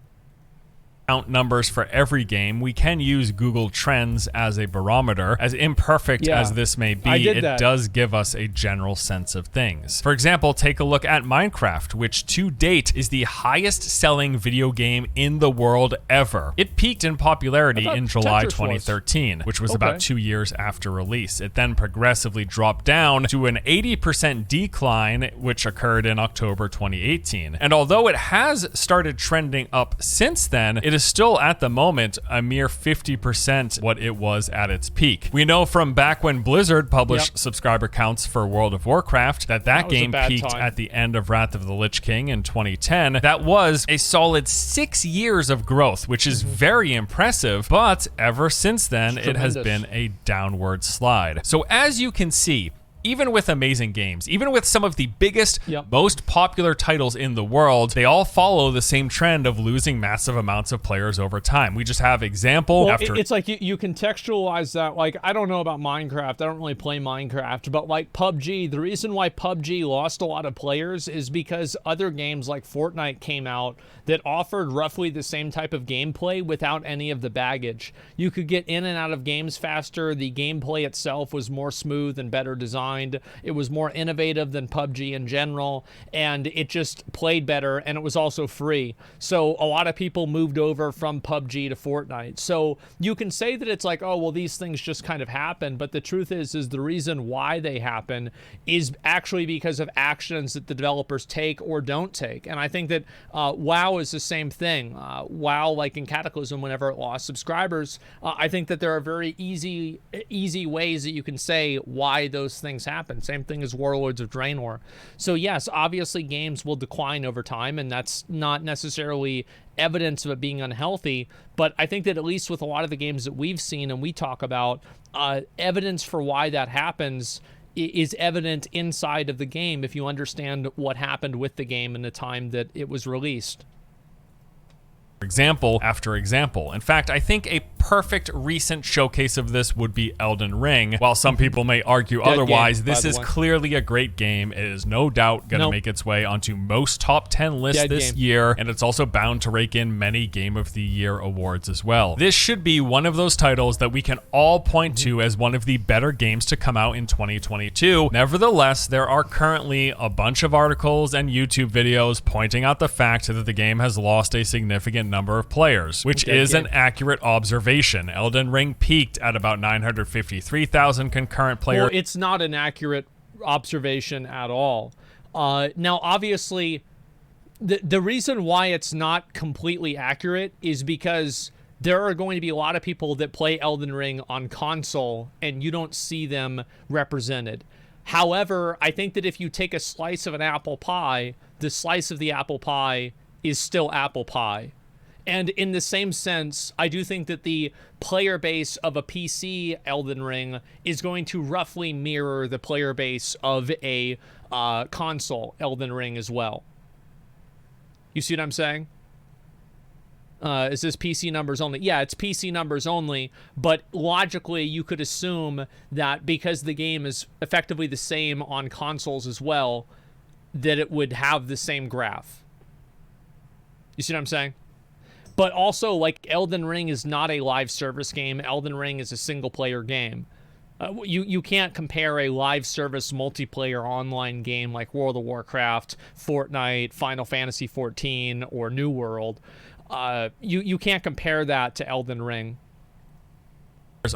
Count numbers for every game, we can use Google Trends as a barometer. As imperfect as this may be, it does give us a general sense of things. For example, take a look at Minecraft, which to date is the highest selling video game in the world ever. It peaked in popularity in July 2013, which was about 2 years after release. It then progressively dropped down to an 80% decline, which occurred in October 2018. And although it has started trending up since then, it it is still at the moment a mere 50% what it was at its peak. We know from back when Blizzard published subscriber counts for World of Warcraft that game peaked at the end of Wrath of the Lich King in 2010. That was a solid 6 years of growth, which is very impressive, but ever since then, it has been a downward slide. So as you can see, even with amazing games, even with some of the biggest, most popular titles in the world, they all follow the same trend of losing massive amounts of players over time. We just have example after... It's like you contextualize that. Like, I don't know about Minecraft. I don't really play Minecraft. But like PUBG, the reason why PUBG lost a lot of players is because other games like Fortnite came out that offered roughly the same type of gameplay without any of the baggage. You could get in and out of games faster. The gameplay itself was more smooth and better designed. It was more innovative than PUBG in general, and it just played better, and it was also free. So a lot of people moved over from PUBG to Fortnite. So you can say that it's like, oh, well, these things just kind of happen, but the truth is the reason why they happen is actually because of actions that the developers take or don't take. And I think that WoW is the same thing. WoW, like in Cataclysm, whenever it lost subscribers, I think that there are very easy ways that you can say why those things happen. Same thing as Warlords of Draenor. So yes, obviously games will decline over time, and that's not necessarily evidence of it being unhealthy, but I think that at least with a lot of the games that we've seen and we talk about, evidence for why that happens is evident inside of the game if you understand what happened with the game in the time that it was released. Example after example. In fact, I think a perfect recent showcase of this would be Elden Ring. While some people may argue otherwise, this is clearly a great game. It is no doubt going to make its way onto most top 10 lists this year, and it's also bound to rake in many Game of the Year awards as well. This should be one of those titles that we can all point to as one of the better games to come out in 2022. Nevertheless, there are currently a bunch of articles and YouTube videos pointing out the fact that the game has lost a significant number of players, which is an accurate observation. Elden Ring peaked at about 953,000 concurrent players. Well, it's not an accurate observation at all. Now, obviously, the reason why it's not completely accurate is because there are going to be a lot of people that play Elden Ring on console, and you don't see them represented. However, I think that if you take a slice of an apple pie, the slice of the apple pie is still apple pie. And in the same sense, I do think that the player base of a PC Elden Ring is going to roughly mirror the player base of a console Elden Ring as well. You see what I'm saying? Is this PC numbers only? Yeah, it's PC numbers only, but logically you could assume that because the game is effectively the same on consoles as well, that it would have the same graph. You see what I'm saying? But also, like, Elden Ring is not a live service game. Elden Ring is a single-player game. You can't compare a live service multiplayer online game like World of Warcraft, Fortnite, Final Fantasy XIV, or New World. You can't compare that to Elden Ring.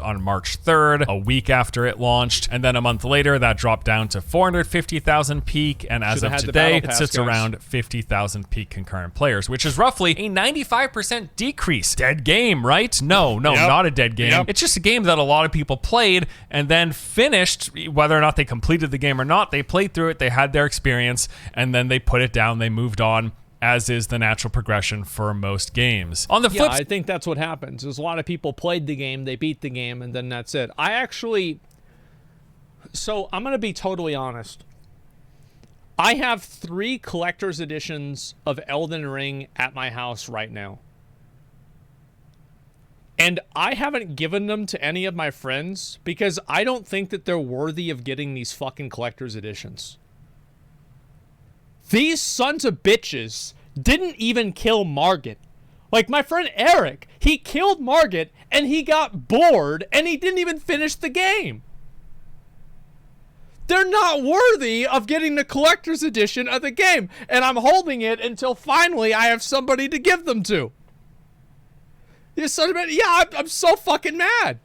On March 3rd, a week after it launched, and then a month later that dropped down to 450,000 peak, and as of today it sits around 50,000 peak concurrent players, which is roughly a 95% decrease. Dead game, right? No, not a dead game. It's just a game that a lot of people played and then finished. Whether or not they completed the game or not, they played through it, they had their experience, and then they put it down, they moved on, as is the natural progression for most games. On the flip, I think that's what happens. There's a lot of people played the game, they beat the game, and then that's it. So I'm going to be totally honest. I have 3 collector's editions of Elden Ring at my house right now. And I haven't given them to any of my friends because I don't think that they're worthy of getting these fucking collector's editions. These sons of bitches didn't even kill Margit. Like my friend Eric, he killed Margit and he got bored and he didn't even finish the game. They're not worthy of getting the collector's edition of the game. And I'm holding it until finally I have somebody to give them to. You son of a... Yeah, I'm so fucking mad.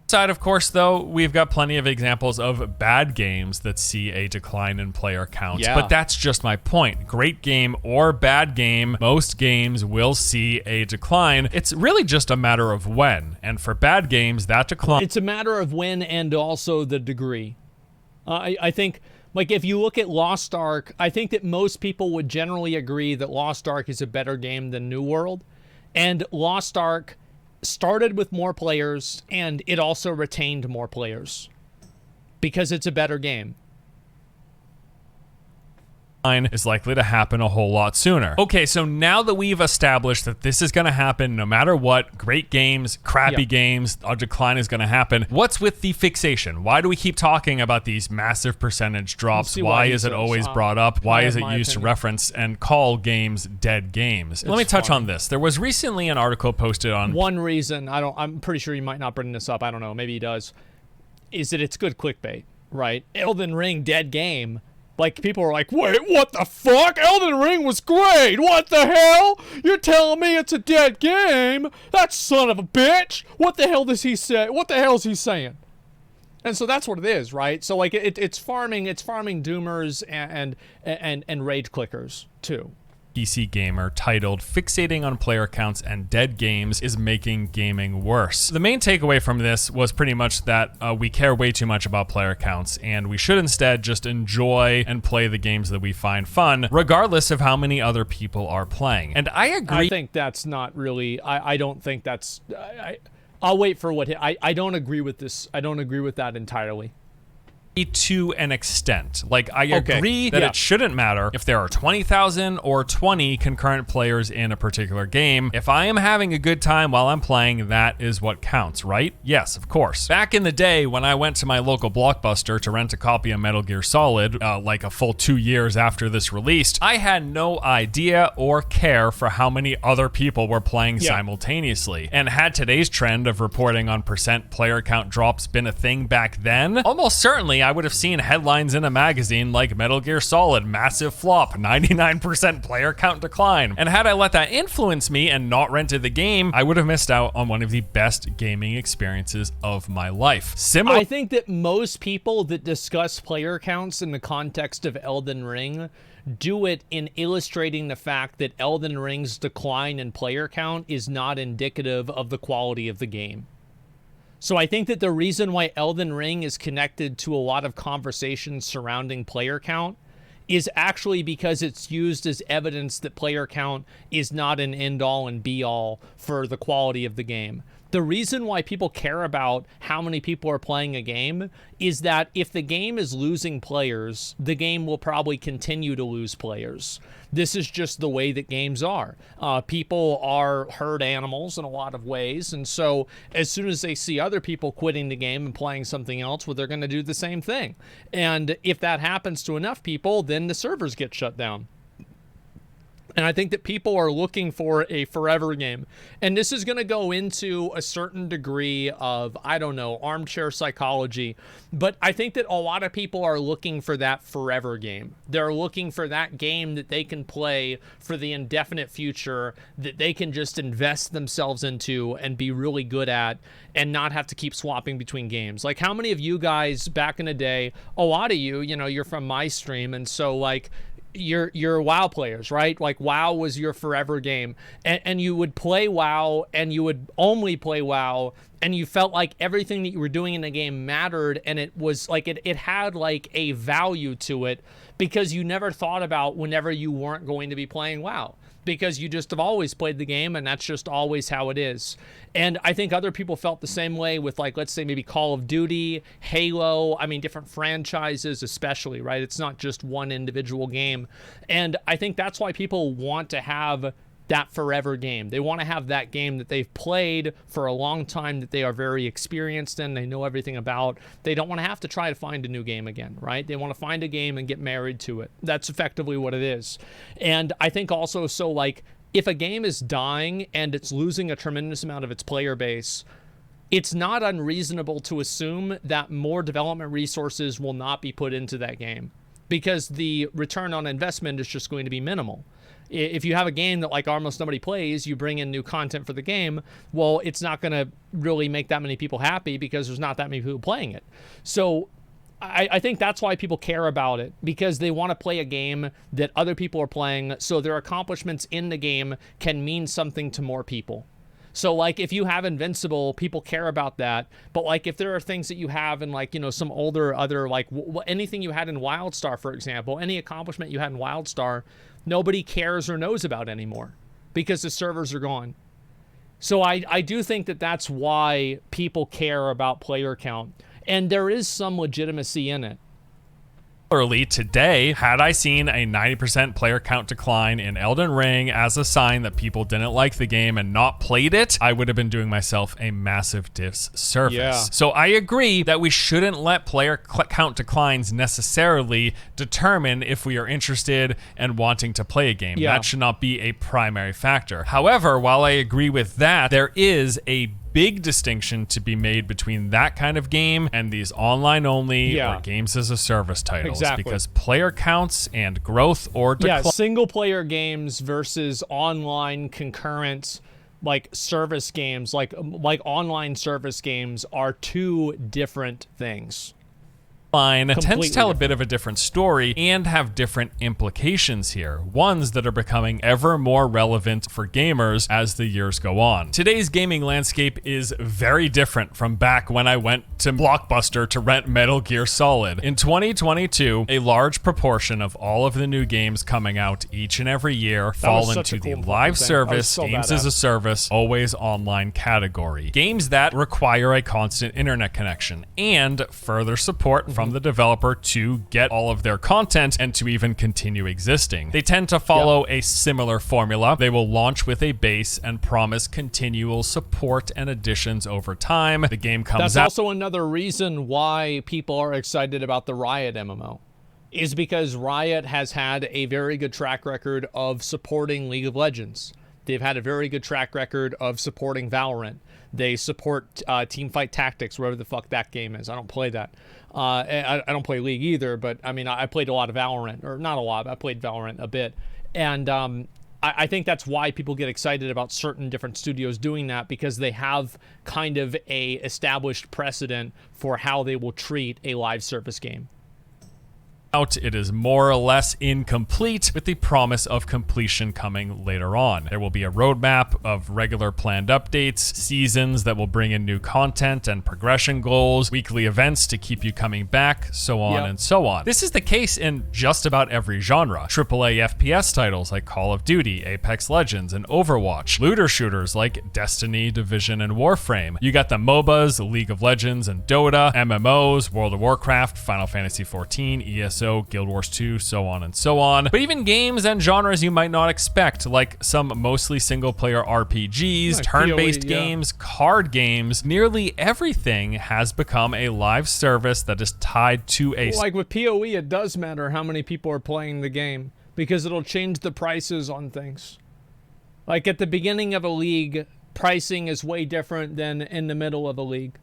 Side, of course, though, we've got plenty of examples of bad games that see a decline in player counts. But that's just my point. Great game or bad game, most games will see a decline. It's really just a matter of when. And for bad games, that decline... It's a matter of when and also the degree. I think, like, if you look at Lost Ark, I think that most people would generally agree that Lost Ark is a better game than New World. And Lost Ark started with more players, and it also retained more players because it's a better game. Is likely to happen a whole lot sooner. Okay, so now that we've established that this is going to happen no matter what, great games, crappy games, a decline is going to happen, what's with the fixation? Why do we keep talking about these massive percentage drops? Why is it always brought up? Why is it used to reference and call games dead games? Let me touch on this. There was recently an article posted on... One reason, I'm pretty sure he might not bring this up, I don't know, maybe he does, is that it's good clickbait, right? Elden Ring, dead game. Like, people are like, wait, what the fuck? Elden Ring was great. What the hell? You're telling me it's a dead game? That son of a bitch. What the hell does he say? What the hell is he saying? And so that's what it is, right? So, like, it's farming doomers and rage clickers, too. PC gamer titled "Fixating on Player Counts and Dead Games is Making Gaming Worse." The main takeaway from this was pretty much that we care way too much about player counts, and we should instead just enjoy and play the games that we find fun, regardless of how many other people are playing. And I agree. I think that's not really, I don't think that's, I'll wait for what, I don't agree with this. I don't agree with that entirely. To an extent. Like, I agree that it shouldn't matter if there are 20,000 or 20 concurrent players in a particular game. If I am having a good time while I'm playing, that is what counts, right? Yes, of course. Back in the day when I went to my local Blockbuster to rent a copy of Metal Gear Solid, like a full 2 years after this released, I had no idea or care for how many other people were playing simultaneously. And had today's trend of reporting on % player count drops been a thing back then, almost certainly I would have seen headlines in a magazine like Metal Gear Solid, massive flop, 99% player count decline. And had I let that influence me and not rented the game, I would have missed out on one of the best gaming experiences of my life. I think that most people that discuss player counts in the context of Elden Ring do it in illustrating the fact that Elden Ring's decline in player count is not indicative of the quality of the game. So I think that the reason why Elden Ring is connected to a lot of conversations surrounding player count is actually because it's used as evidence that player count is not an end-all and be-all for the quality of the game. The reason why people care about how many people are playing a game is that if the game is losing players, the game will probably continue to lose players. This is just the way that games are. People are herd animals in a lot of ways, and so as soon as they see other people quitting the game and playing something else, well, they're going to do the same thing. And if that happens to enough people, then the servers get shut down. And I think that people are looking for a forever game. And this is going to go into a certain degree of, I don't know, armchair psychology. But I think that a lot of people are looking for that forever game. They're looking for that game that they can play for the indefinite future, that they can just invest themselves into and be really good at and not have to keep swapping between games. Like, how many of you guys back in the day, a lot of you, you know, you're from my stream, and so, like, you're WoW players, right? Like, WoW was your forever game, and you would play WoW, and you would only play WoW, and you felt like everything that you were doing in the game mattered, and it was like it had like a value to it because you never thought about whenever you weren't going to be playing WoW, because you just have always played the game, and that's just always how it is. And I think other people felt the same way with, like, let's say maybe Call of Duty, Halo, I mean, different franchises especially, right? It's not just one individual game. And I think that's why people want to have that forever game. They want to have that game that they've played for a long time, that they are very experienced in, they know everything about. They don't want to have to try to find a new game again, right? They want to find a game and get married to it. That's effectively what it is. And I think also, so, like, if a game is dying and it's losing a tremendous amount of its player base, it's not unreasonable to assume that more development resources will not be put into that game, because the return on investment is just going to be minimal. If you have a game that like almost nobody plays, you bring in new content for the game, well, it's not going to really make that many people happy because there's not that many people playing it. So I think that's why people care about it, because they want to play a game that other people are playing, so their accomplishments in the game can mean something to more people. So, like, if you have Invincible, people care about that. But, like, if there are things that you have in, like, you know, some older other, like, anything you had in WildStar, for example, any accomplishment you had in WildStar, nobody cares or knows about anymore because the servers are gone. So I do think that that's why people care about player count. And there is some legitimacy in it. Early today, had I seen a 90% player count decline in Elden Ring as a sign that people didn't like the game and not played it, I would have been doing myself a massive disservice. Yeah. So I agree that we shouldn't let player count declines necessarily determine if we are interested and wanting to play a game. Yeah. That should not be a primary factor. However, while I agree with that, there is a big distinction to be made between that kind of game and these online only or games as a service titles. Exactly. Because player counts and growth or decline. Yeah, single player games versus online concurrent like service games, like online service games are two different things. Tends to tell a bit of a different story and have different implications here, ones that are becoming ever more relevant for gamers as the years go on. Today's gaming landscape is very different from back when I went to Blockbuster to rent Metal Gear Solid. In 2022, a large proportion of all of the new games coming out each and every year fall into the live service, games as a service, always online category. Games that require a constant internet connection and further support from the developer to get all of their content and to even continue existing. They tend to follow a similar formula. They will launch with a base and promise continual support and additions over time. The game comes out. That's also another reason why people are excited about the Riot MMO, is because Riot has had a very good track record of supporting League of Legends. They've had a very good track record of supporting Valorant. They support Teamfight Tactics, wherever the fuck that game is. I don't play that. I don't play League either, but I mean, I played a lot of Valorant, or not a lot, I played Valorant a bit. And I think that's why people get excited about certain different studios doing that, because they have kind of a established precedent for how they will treat a live service game. It is more or less incomplete, with the promise of completion coming later on. There will be a roadmap of regular planned updates, seasons that will bring in new content and progression goals, weekly events to keep you coming back, so on and so on. This is the case in just about every genre. AAA FPS titles like Call of Duty, Apex Legends, and Overwatch. Looter shooters like Destiny, Division, and Warframe. You got the MOBAs, League of Legends, and Dota, MMOs, World of Warcraft, Final Fantasy XIV, ESO, Guild Wars 2, so on and so on. But even games and genres you might not expect, like some mostly single-player RPGs, like turn-based games, card games, nearly everything has become a live service that is tied to a... Like with PoE, it does matter how many people are playing the game, because it'll change the prices on things. Like at the beginning of a league, pricing is way different than in the middle of a league.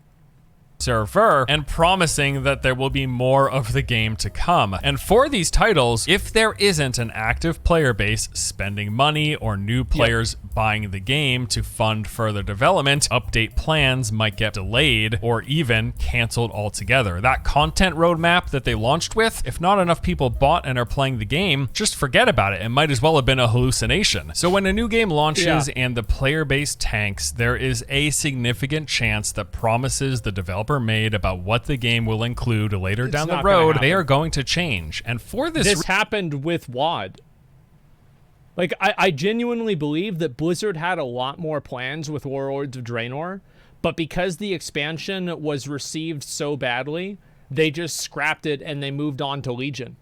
Server, and promising that there will be more of the game to come. And for these titles, if there isn't an active player base spending money or new players buying the game to fund further development, update plans might get delayed or even canceled altogether. That content roadmap that they launched with, if not enough people bought and are playing the game, just forget about it. It might as well have been a hallucination. So when a new game launches and the player base tanks, there is a significant chance that promises the developer made about what the game will include later down the road, they are going to change. And for this happened with WoD. Like, I genuinely believe that Blizzard had a lot more plans with Warlords of Draenor, but because the expansion was received so badly, they just scrapped it and they moved on to Legion.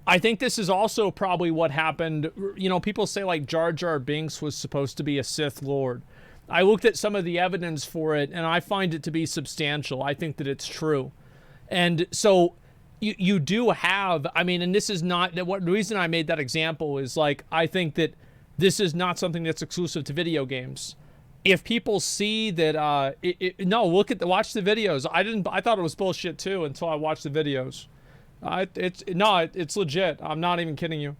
I think this is also probably what happened. You know, people say like Jar Jar Binks was supposed to be a Sith Lord. I looked at some of the evidence for it, and I find it to be substantial. I think that it's true. And so you do have, I mean, and this is not, the reason I made that example is like, I think that this is not something that's exclusive to video games. If people see that, watch the videos. I thought it was bullshit too until I watched the videos. It's legit. I'm not even kidding you.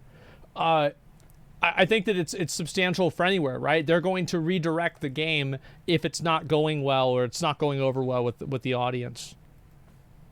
I think that it's substantial for anywhere, right? They're going to redirect the game if it's not going well or it's not going over well with the audience.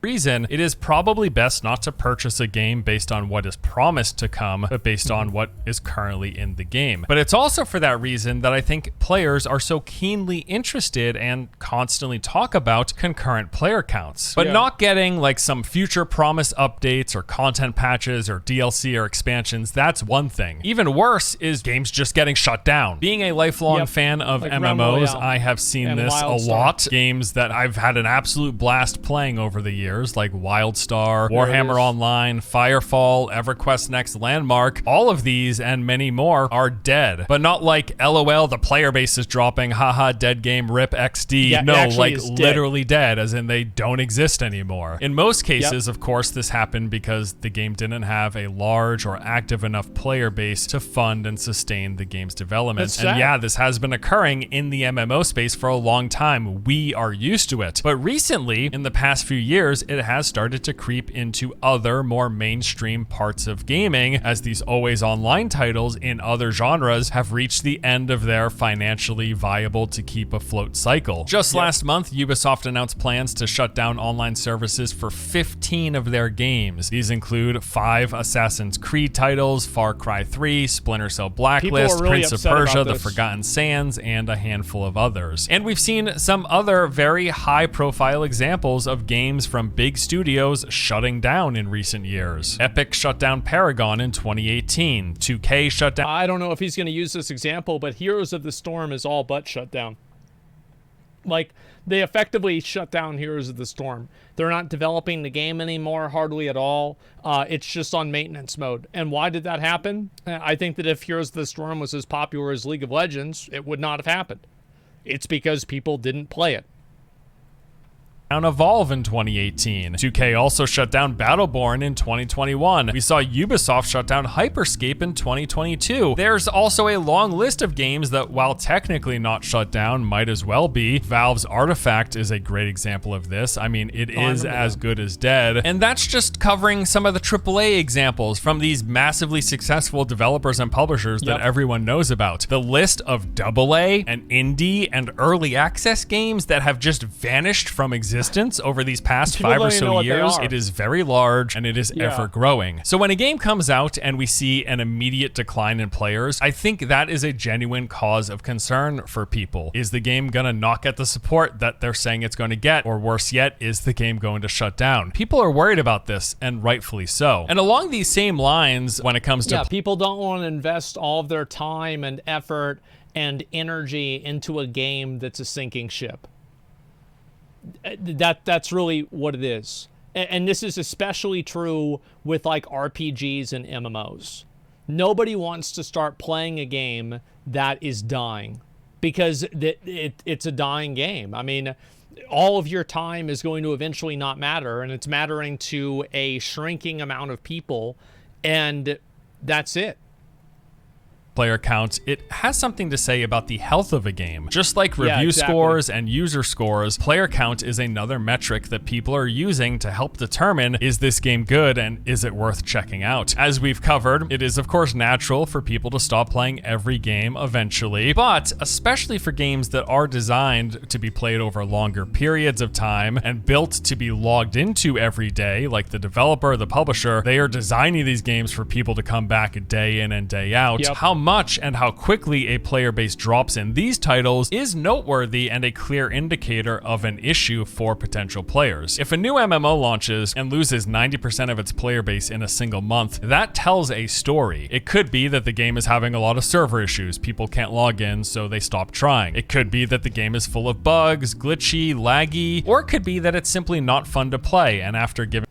Reason, it is probably best not to purchase a game based on what is promised to come, but based on what is currently in the game. But it's also for that reason that I think players are so keenly interested and constantly talk about concurrent player counts. But not getting like some future promise updates or content patches or DLC or expansions, that's one thing. Even worse is games just getting shut down. Being a lifelong fan of like MMOs, I have seen this a lot. Games that I've had an absolute blast playing over the years, like WildStar, Warhammer Online, Firefall, EverQuest Next Landmark, all of these and many more are dead. But not like LOL, the player base is dropping, haha, dead game, rip XD. Yeah, no, like literally dead, as in they don't exist anymore. In most cases, of course, this happened because the game didn't have a large or active enough player base to fund and sustain the game's development. And yeah, this has been occurring in the MMO space for a long time. We are used to it. But recently, in the past few years, it has started to creep into other more mainstream parts of gaming, as these always online titles in other genres have reached the end of their financially viable to keep afloat cycle. Just last month, Ubisoft announced plans to shut down online services for 15 of their games. These include 5 Assassin's Creed titles, Far Cry 3, Splinter Cell Blacklist, really Prince of Persia, The Forgotten Sands, and a handful of others. And we've seen some other very high-profile examples of games from big studios shutting down in recent years. Epic shut down Paragon in 2018. 2K shut down... I don't know if he's going to use this example, but Heroes of the Storm is all but shut down. Like, they effectively shut down Heroes of the Storm. They're not developing the game anymore, hardly at all. It's just on maintenance mode. And why did that happen? I think that if Heroes of the Storm was as popular as League of Legends, it would not have happened. It's because people didn't play it. Evolve in 2018. 2K also shut down Battleborn in 2021. We saw Ubisoft shut down Hyperscape in 2022. There's also a long list of games that, while technically not shut down, might as well be. Valve's Artifact is a great example of this. I mean, it is as good as dead. And that's just covering some of the AAA examples from these massively successful developers and publishers that everyone knows about. The list of AA and indie and early access games that have just vanished from existence over these past 5 or so years, it is very large and it is ever growing. So when a game comes out and we see an immediate decline in players, I think that is a genuine cause of concern for people. Is the game gonna not get the support that they're saying it's going to get? Or worse yet, is the game going to shut down? People are worried about this, and rightfully so. And along these same lines, when it comes to... people don't want to invest all of their time and effort and energy into a game that's a sinking ship. That's really what it is. And this is especially true with like RPGs and MMOs. Nobody wants to start playing a game that is dying because it's a dying game. I mean, all of your time is going to eventually not matter, and it's mattering to a shrinking amount of people, and that's it. Player counts, it has something to say about the health of a game. Just like review scores and user scores, player count is another metric that people are using to help determine, is this game good and is it worth checking out? As we've covered, it is of course natural for people to stop playing every game eventually, but especially for games that are designed to be played over longer periods of time and built to be logged into every day, like the developer, the publisher, they are designing these games for people to come back day in and day out. How much and how quickly a player base drops in these titles is noteworthy and a clear indicator of an issue for potential players. If a new MMO launches and loses 90% of its player base in a single month, that tells a story. It could be that the game is having a lot of server issues, people can't log in, so they stop trying. It could be that the game is full of bugs, glitchy, laggy, or it could be that it's simply not fun to play, and after giving...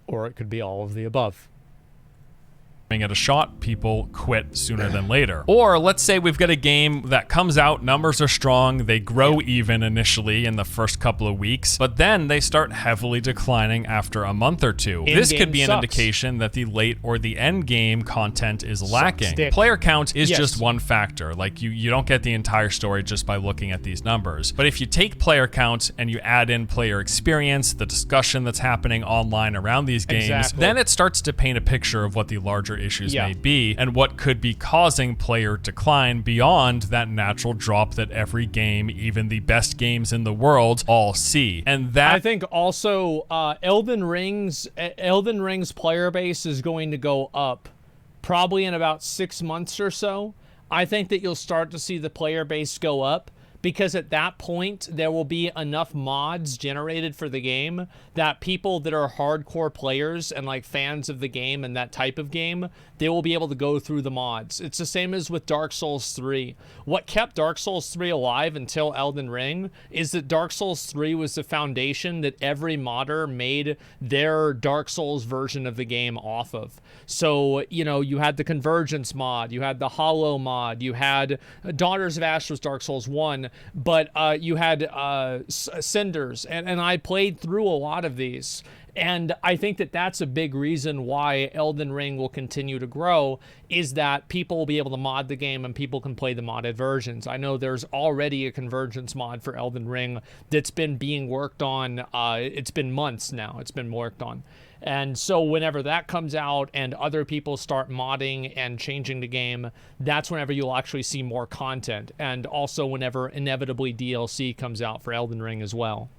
Or it could be all of the above. At a shot, people quit sooner than later. Or let's say we've got a game that comes out, numbers are strong, they grow even initially in the first couple of weeks, but then they start heavily declining after a month or two. This could be an indication that the late or the end game content is lacking. Player count is just one factor. Like you don't get the entire story just by looking at these numbers. But if you take player count and you add in player experience, the discussion that's happening online around these games, then it starts to paint a picture of what the larger infrastructure issues may be, and what could be causing player decline beyond that natural drop that every game, even the best games in the world, all see. And that, I think also Elden Ring's player base is going to go up probably in about 6 months or so. I think that you'll start to see the player base go up, because at that point there will be enough mods generated for the game that people that are hardcore players and like fans of the game and that type of game, they will be able to go through the mods. It's the same as with Dark Souls 3. What kept Dark Souls 3 alive until Elden Ring is that Dark Souls 3 was the foundation that every modder made their Dark Souls version of the game off of. So, you know, you had the Convergence mod, you had the Hollow mod, you had Daughters of Ash was Dark Souls 1, but you had Cinders, and I played through a lot of these. And I think that that's a big reason why Elden Ring will continue to grow, is that people will be able to mod the game and people can play the modded versions. I know there's already a Convergence mod for Elden Ring that's been being worked on. It's been months now. It's been worked on. And so whenever that comes out and other people start modding and changing the game, that's whenever you'll actually see more content. And also whenever inevitably DLC comes out for Elden Ring as well.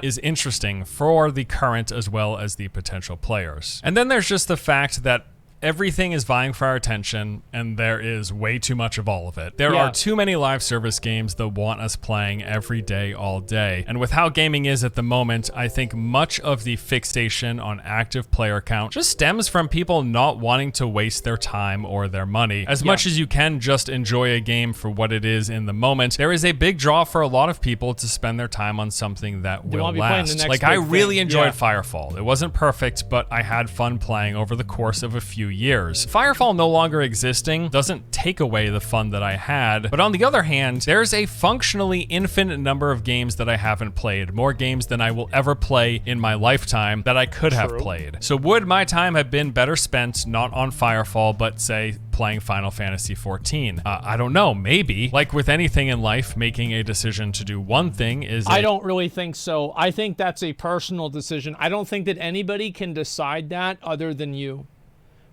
Is interesting for the current as well as the potential players. And then there's just the fact that everything is vying for our attention, and there is way too much of all of it. There are too many live service games that want us playing every day, all day. And with how gaming is at the moment, I think much of the fixation on active player count just stems from people not wanting to waste their time or their money. As much as you can just enjoy a game for what it is in the moment, there is a big draw for a lot of people to spend their time on something that will last. Like, I really enjoyed Firefall. It wasn't perfect, but I had fun playing over the course of a few years. Firefall no longer existing doesn't take away the fun that I had, but on the other hand, there's a functionally infinite number of games that I haven't played, more games than I will ever play in my lifetime that I could have played. So would my time have been better spent not on Firefall, but say playing Final Fantasy XIV? I don't know, maybe. Like with anything in life, making a decision to do one thing is... I don't really think so. I think that's a personal decision. I don't think that anybody can decide that other than you.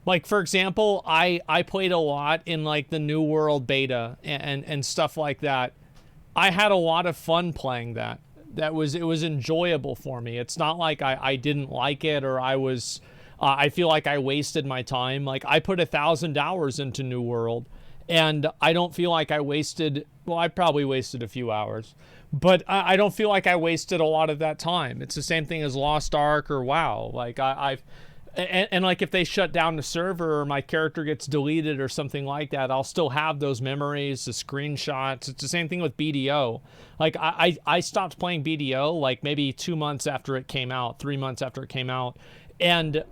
Like, for example, I played a lot in, like, the New World beta and stuff like that. I had a lot of fun playing that. It was enjoyable for me. It's not like I didn't like it or I feel like I wasted my time. Like, I put 1,000 hours into New World, and I don't feel like I wasted... Well, I probably wasted a few hours. But I don't feel like I wasted a lot of that time. It's the same thing as Lost Ark or WoW. Like, And like if they shut down the server or my character gets deleted or something like that, I'll still have those memories, the screenshots. It's the same thing with BDO. Like I stopped playing BDO like maybe 2 months after it came out, 3 months after it came out. And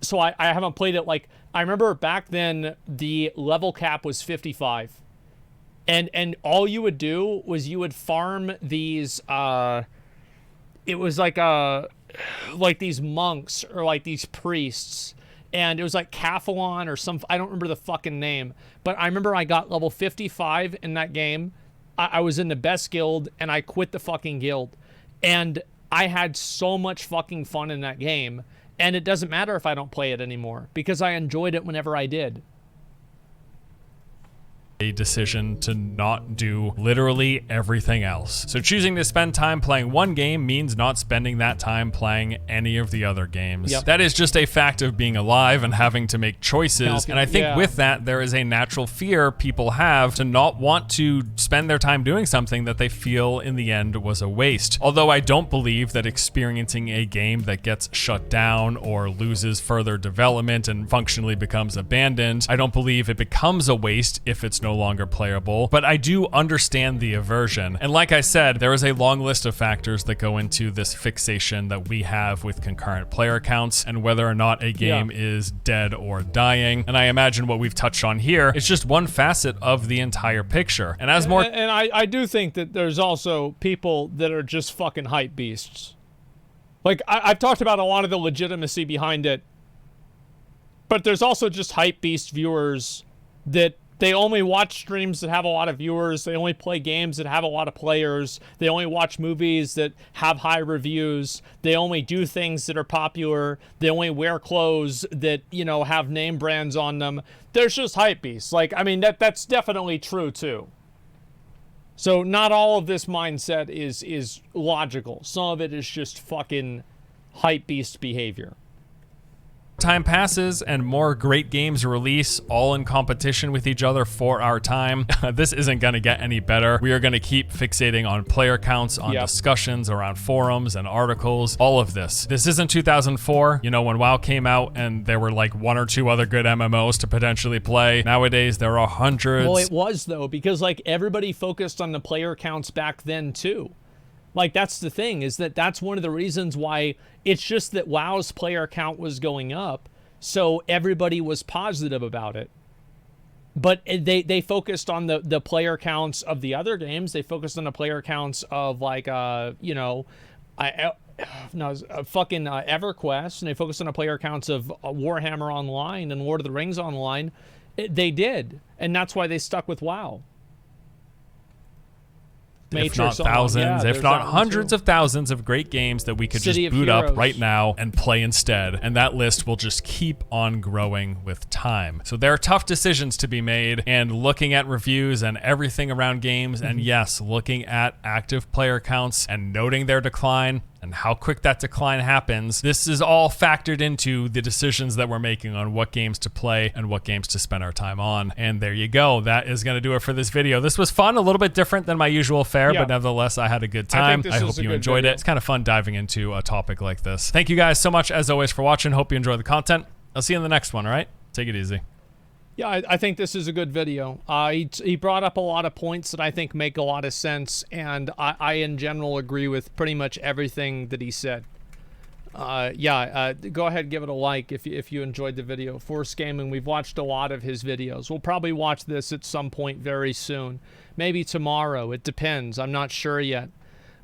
so I haven't played it. Like, I remember back then the level cap was 55. And all you would do was you would farm these, it was like these monks or like these priests, and it was like Cathalon or some, I don't remember the fucking name, but I remember I got level 55 in that game. I was in the best guild and I quit the fucking guild, and I had so much fucking fun in that game, and it doesn't matter if I don't play it anymore because I enjoyed it whenever I did. A decision to not do literally everything else. So choosing to spend time playing one game means not spending that time playing any of the other games. That is just a fact of being alive and having to make choices. And I think with that, there is a natural fear people have to not want to spend their time doing something that they feel in the end was a waste. Although I don't believe that experiencing a game that gets shut down or loses further development and functionally becomes abandoned, I don't believe it becomes a waste if it's no longer playable, but I do understand the aversion. And like I said, there is a long list of factors that go into this fixation that we have with concurrent player counts and whether or not a game is dead or dying. And I imagine what we've touched on here is just one facet of the entire picture. And as more... And I do think that there's also people that are just fucking hype beasts. Like, I've talked about a lot of the legitimacy behind it, but there's also just hype beast viewers that They only watch streams that have a lot of viewers. They only play games that have a lot of players. They only watch movies that have high reviews. They only do things that are popular. They only wear clothes that, you know, have name brands on them. There's just hype beasts. Like, I mean, that's definitely true too. So not all of this mindset is logical. Some of it is just fucking hype beast behavior. Time passes and more great games release, all in competition with each other for our time. This isn't going to get any better. We are going to keep fixating on player counts, on discussions around forums and articles, all of this. This isn't 2004, you know, when WoW came out and there were like 1 or 2 other good MMOs to potentially play. Nowadays, there are hundreds. Well, it was, though, because like everybody focused on the player counts back then, too. Like, that's the thing, is that's one of the reasons why it's just that WoW's player count was going up, so everybody was positive about it. But they focused on the player counts of the other games. They focused on the player counts of, like, you know, fucking EverQuest, and they focused on the player counts of Warhammer Online and Lord of the Rings Online. They did, and that's why they stuck with WoW. If not thousands, if not hundreds of thousands of great games that we could just boot up right now and play instead. And that list will just keep on growing with time. So there are tough decisions to be made, and looking at reviews and everything around games, and yes, looking at active player counts and noting their decline and how quick that decline happens. This is all factored into the decisions that we're making on what games to play and what games to spend our time on. And there you go. That is going to do it for this video. This was fun, a little bit different than my usual fare, but nevertheless, I had a good time. I hope you enjoyed it. It's kind of fun diving into a topic like this. Thank you guys so much, as always, for watching. Hope you enjoy the content. I'll see you in the next one, all right? Take it easy. Yeah, I think this is a good video. He brought up a lot of points that I think make a lot of sense, and I in general agree with pretty much everything that he said. Go ahead and give it a like if you enjoyed the video. Force Gaming, we've watched a lot of his videos. We'll probably watch this at some point very soon. Maybe tomorrow. It depends. I'm not sure yet.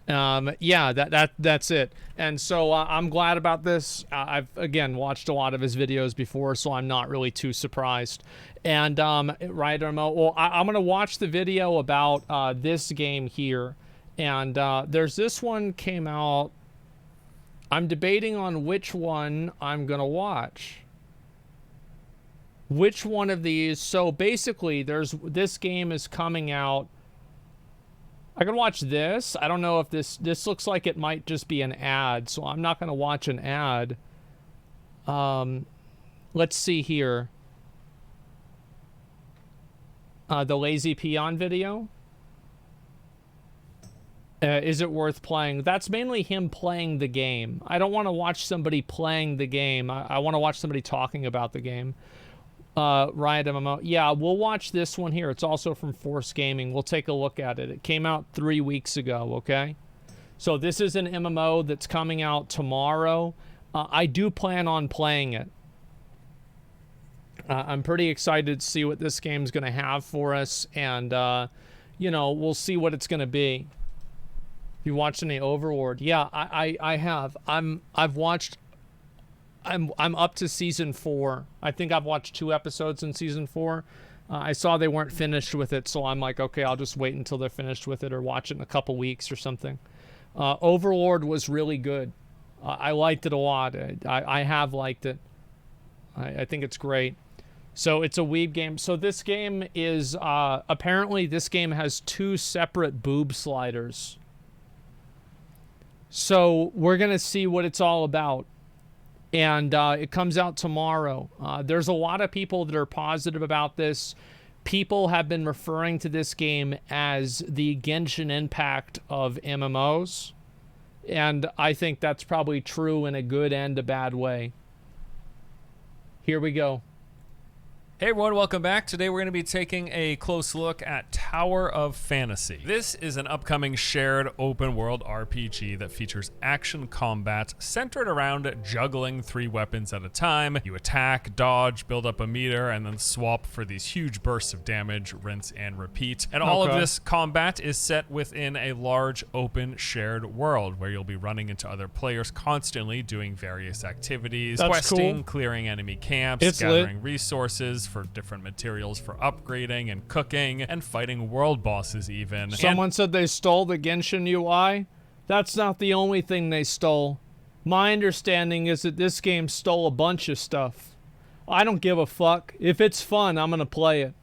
That's it. And so I'm glad about this. I've again watched a lot of his videos before, so I'm not really too surprised. And well, I'm gonna watch the video about this game here, and there's this one came out. I'm debating on which one I'm gonna watch. Which one of these? So basically, this game is coming out. I can watch this. I don't know if this looks like it might just be an ad, so I'm not going to watch an ad. Let's see here. The Lazy Peon video. Is it worth playing? That's mainly him playing the game. I don't want to watch somebody playing the game. I want to watch somebody talking about the game. Riot MMO. Yeah, we'll watch this one here. It's also from Force Gaming. We'll take a look at it. It came out 3 weeks ago, okay? So this is an MMO that's coming out tomorrow. I do plan on playing it. I'm pretty excited to see what this game's going to have for us, and, you know, we'll see what it's going to be. If you watched any Overlord, yeah, I have. I've watched... I'm up to season 4. I think I've watched 2 episodes in season 4. I saw they weren't finished with it, so I'm like, okay, I'll just wait until they're finished with it or watch it in a couple weeks or something. Overlord was really good. I liked it a lot. I have liked it. I think it's great. So it's a weeb game. So this game is, apparently this game has 2 separate boob sliders. So we're going to see what it's all about. And it comes out tomorrow. There's a lot of people that are positive about this. People have been referring to this game as the Genshin Impact of MMOs. And I think that's probably true in a good and a bad way. Here we go. Hey everyone, welcome back. Today we're going to be taking a close look at Tower of Fantasy. This is an upcoming shared open world RPG that features action combat centered around juggling 3 weapons at a time. You attack, dodge, build up a meter, and then swap for these huge bursts of damage, rinse and repeat. And all of this combat is set within a large open shared world where you'll be running into other players constantly doing various activities, questing, clearing enemy camps, gathering resources, for different materials for upgrading and cooking and fighting world bosses even. Someone said they stole the Genshin UI. That's not the only thing they stole. My understanding is that this game stole a bunch of stuff. I don't give a fuck. If it's fun, I'm gonna play it.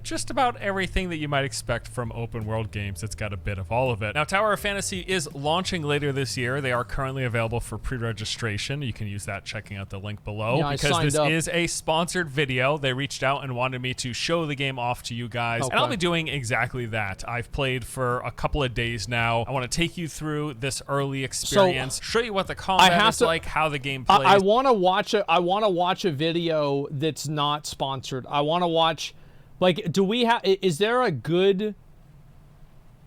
Just about everything that you might expect from open world games. It's got a bit of all of it. Now, Tower of Fantasy is launching later this year. They are currently available for pre-registration. You can use that checking out the link below. Yeah, because this is a sponsored video. They reached out and wanted me to show the game off to you guys. Okay. And I'll be doing exactly that. I've played for a couple of days now. I want to take you through this early experience, show you what the combat is like, how the game plays. I want to watch a video that's not sponsored. I want to watch. Like, do we have? Is there a good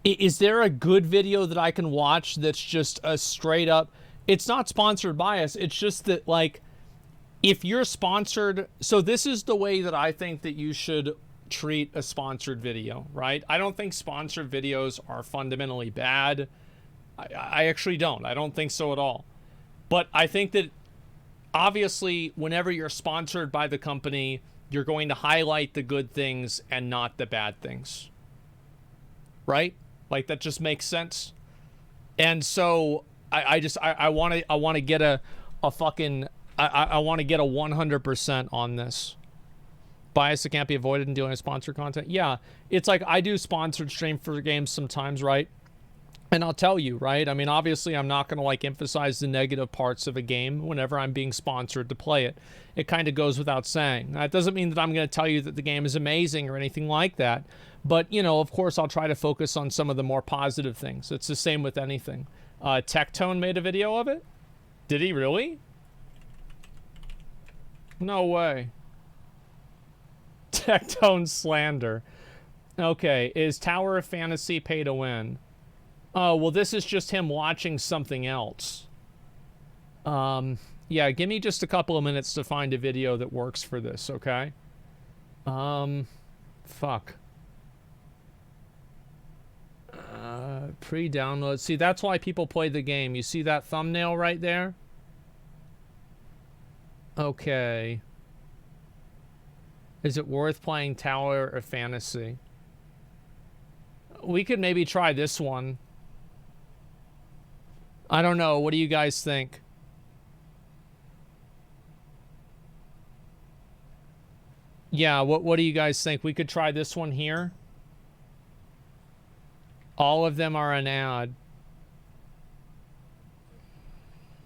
video that I can watch that's just a straight up? It's not sponsored by us. It's just that, like, if you're sponsored, so this is the way that I think that you should treat a sponsored video, right? I don't think sponsored videos are fundamentally bad. I actually don't. I don't think so at all. But I think that obviously, whenever you're sponsored by the company, you're going to highlight the good things and not the bad things. Right? Like, that just makes sense. And so I want to get a fucking I want to get a 100% on this. Bias that can't be avoided in doing sponsored content. Yeah, it's like I do sponsored stream for games sometimes, right? And I'll tell you, right? I mean, obviously, I'm not going to, like, emphasize the negative parts of a game whenever I'm being sponsored to play it. It kind of goes without saying. That doesn't mean that I'm going to tell you that the game is amazing or anything like that. But, you know, of course, I'll try to focus on some of the more positive things. It's the same with anything. Tectone made a video of it? Did he really? No way. Tectone slander. Okay, is Tower of Fantasy pay to win? Oh, well, this is just him watching something else. Yeah, give me just a couple of minutes to find a video that works for this, okay? Fuck. Pre-download. See, that's why people play the game. You see that thumbnail right there? Okay. Is it worth playing Tower of Fantasy? We could maybe try this one. I don't know. What do you guys think? Yeah, what do you guys think? We could try this one here. All of them are an ad.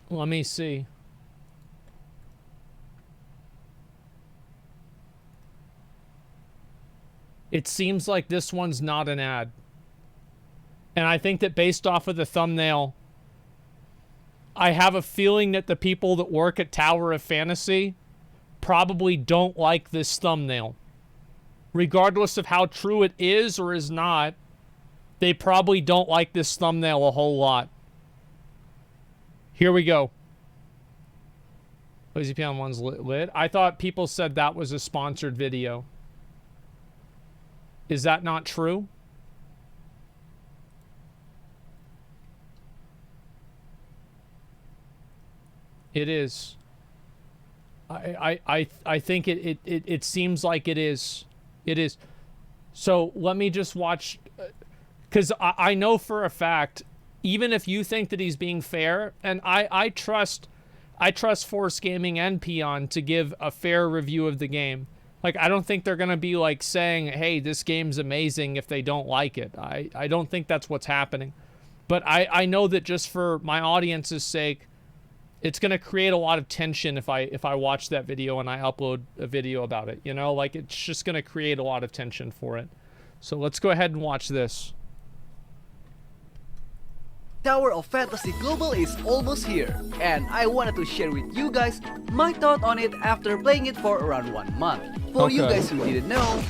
Let me see. It seems like this one's not an ad. And I think that based off of the thumbnail, I have a feeling that the people that work at Tower of Fantasy probably don't like this thumbnail. Regardless of how true it is or is not, they probably don't like this thumbnail a whole lot. Here we go. Lazy Piano 1's lit. I thought people said that was a sponsored video. Is that not true? It is. I think it seems like it is. It is. So let me just watch, because I know for a fact, even if you think that he's being fair, and I trust Force Gaming and Peon to give a fair review of the game. Like, I don't think they're gonna be like saying, hey, this game's amazing if they don't like it. I don't think that's what's happening. But I know that just for my audience's sake, it's going to create a lot of tension if I watch that video and I upload a video about it, you know? Like, it's just going to create a lot of tension for it. So let's go ahead and watch this. Tower of Fantasy Global is almost here, and I wanted to share with you guys my thought on it after playing it for around 1 month. For you guys who didn't know,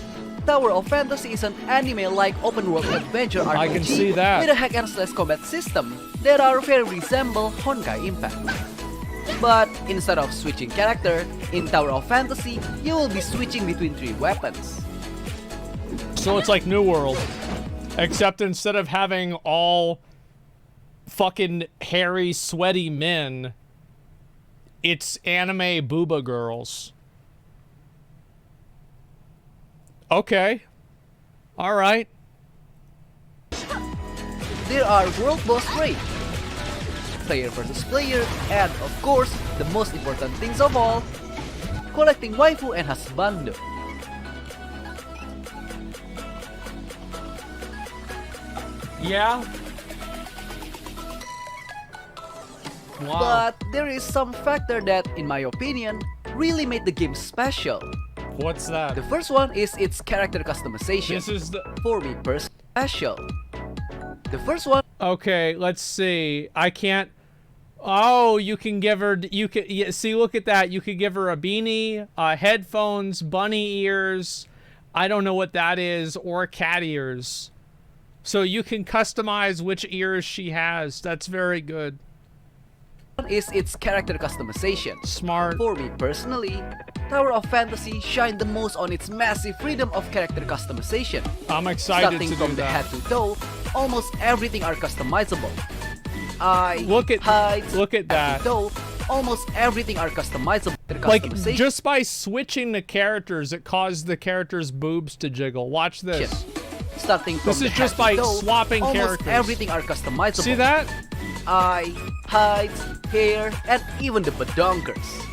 Tower of Fantasy is an anime-like open-world adventure RPG I can see that. with a hack-and-slash combat system that are very resemble Honkai Impact. But instead of switching character, in Tower of Fantasy, you will be switching between 3 weapons. So it's like New World, except instead of having all fucking hairy, sweaty men, it's anime booba girls. Okay. All right. There are world boss raids, player versus player, and of course, the most important things of all, collecting waifu and husbando. Yeah. Wow. But there is some factor that, in my opinion, really made the game special. What's that? The first one is its character customization. This is the... For me, personally, special. The first one... Okay, let's see. I can't... Oh, you can give her... You can... Yeah, see, look at that. You could give her a beanie, headphones, bunny ears. I don't know what that is. Or cat ears. So you can customize which ears she has. That's very good. Is its character customization. Smart. For me personally, Tower of Fantasy shined the most on its massive freedom of character customization. I'm excited Starting to from do the that. head to toe, almost everything are customizable. Look at height, that. Head to toe, almost everything are customizable. Like, just by switching the characters, it caused the characters' boobs to jiggle. Watch this. Starting from this is just by swapping almost characters. Everything are customizable. See that? Eye, height, hair, and even the badonkers.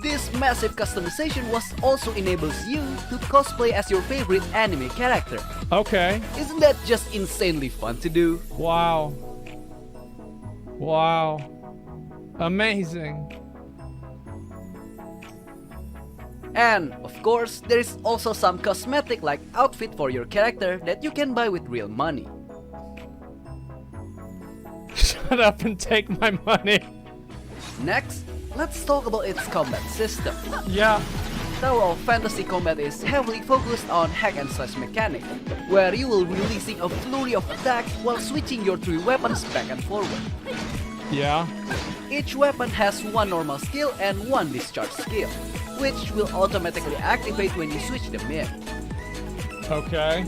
This massive customization also enables you to cosplay as your favorite anime character. Okay. Isn't that just insanely fun to do? Wow. Wow. Amazing. And, of course, there is also some cosmetic like outfit for your character that you can buy with real money. Shut up and take my money. Next, let's talk about its combat system. Yeah. Tower of Fantasy combat is heavily focused on hack and slash mechanic, where you will be releasing a flurry of attacks while switching your 3 weapons back and forward. Yeah. Each weapon has one normal skill and one discharge skill, which will automatically activate when you switch them in. Okay.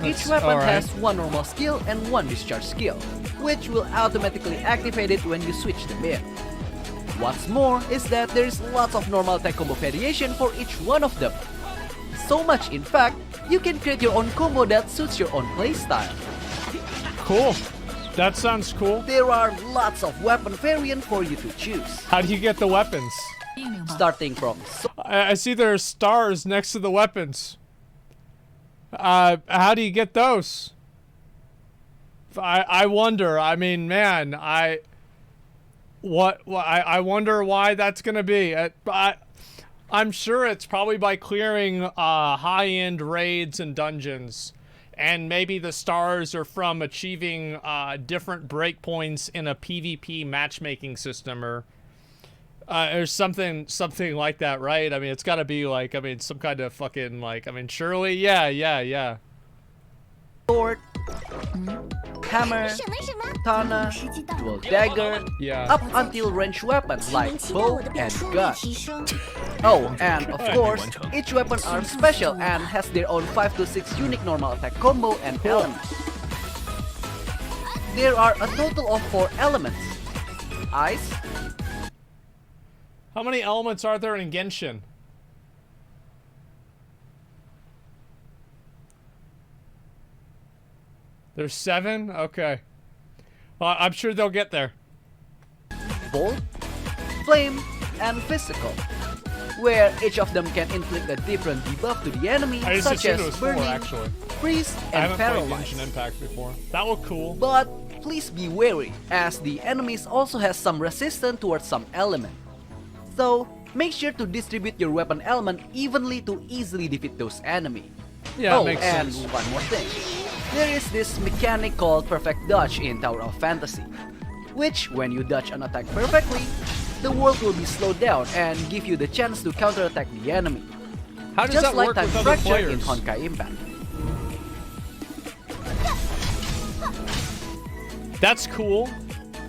Each weapon has one normal skill and one discharge skill, which will automatically activate it when you switch them in. What's more is that there is lots of normal attack combo variation for each one of them. So much in fact, you can create your own combo that suits your own playstyle. Cool. That sounds cool. There are lots of weapon variant for you to choose. How do you get the weapons? Starting from... I see there are stars next to the weapons. How do you get those? I wonder. I mean, man, I wonder why that's gonna be. I'm sure it's probably by clearing high-end raids and dungeons, and maybe the stars are from achieving different breakpoints in a PvP matchmaking system, or something like that, right? I mean, it's got to be like, I mean, some kind of fucking like, I mean, surely, yeah. Sword, hammer, katana, dual dagger, up until ranged weapons like bow and gun. Oh, and of course, each weapon are special and has their own 5 to 6 unique normal attack combo and elements. There are a total of 4 elements. Ice. How many elements are there in Genshin? There's 7? Okay. Well, I'm sure they'll get there. Bolt, flame, and physical, where each of them can inflict a different debuff to the enemy, such as burning, freeze, and paralyze. I haven't played Genshin Impact before. That looked cool. But please be wary, as the enemies also has some resistance towards some element. So, make sure to distribute your weapon element evenly to easily defeat those enemies. Yeah, makes sense. And one more thing. There is this mechanic called Perfect Dodge in Tower of Fantasy, which, when you dodge an attack perfectly, the world will be slowed down and give you the chance to counterattack the enemy. How does Just that like work Time with other Fracture players? in Honkai Impact. That's cool.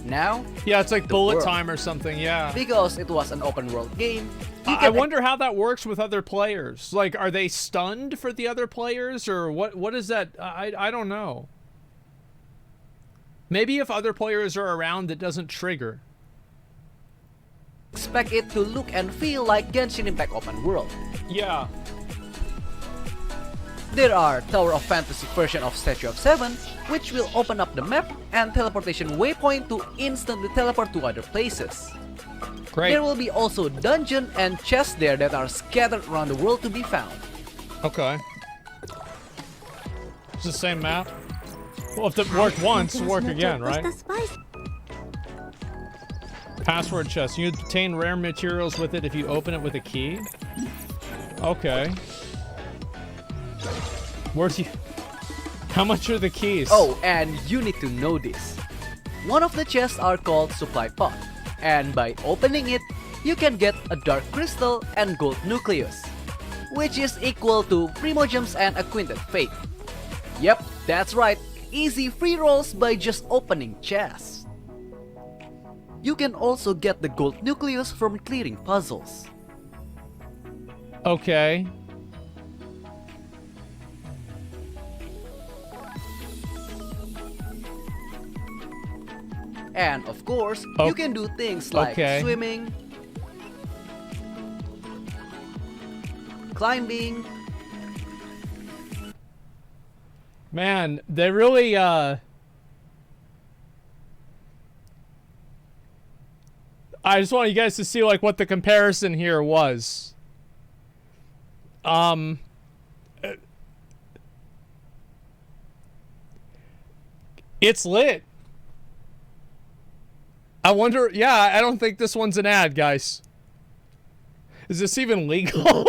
Now, yeah, it's like bullet world. time or something, yeah. Because it was an open world game, I wonder how that works with other players. Like, are they stunned for the other players, or what is that? I don't know. Maybe if other players are around, it doesn't trigger. Expect it to look and feel like Genshin Impact open world. Yeah. There are Tower of Fantasy version of Statue of 7, which will open up the map, and Teleportation Waypoint to instantly teleport to other places. Great. There will be also dungeon and chests there that are scattered around the world to be found. Okay. It's the same map? Well, if it worked once, it'll work again, right? Password chest. You obtain rare materials with it if you open it with a key. Okay. Where's you? How much are the keys? Oh, and you need to know this. One of the chests are called Supply Pot, and by opening it, you can get a Dark Crystal and Gold Nucleus, which is equal to Primogems and Acquainted Fate. Yep, that's right. Easy free rolls by just opening chests. You can also get the Gold Nucleus from clearing puzzles. Okay. And of course, you can do things like swimming, climbing. Man, they really I just want you guys to see like what the comparison here was. It's lit. I wonder, yeah, I don't think this one's an ad, guys. Is this even legal?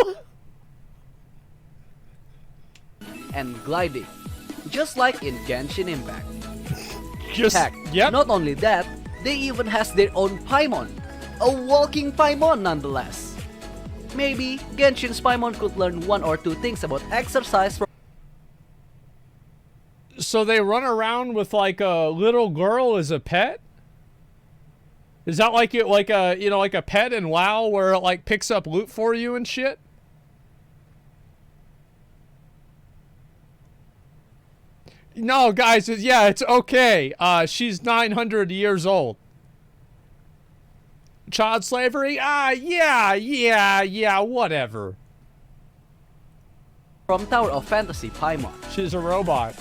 And gliding, just like in Genshin Impact. Just, Heck, yep. Not only that, they even has their own Paimon. A walking Paimon nonetheless. Maybe Genshin's Paimon could learn one or two things about exercise from... So they run around with like a little girl as a pet? Is that like it, like a, you know, like a pet in WoW where it like picks up loot for you and shit? No, guys, yeah, it's okay. She's 900 years old. Child slavery? Yeah, whatever. From Tower of Fantasy Paimon. She's a robot.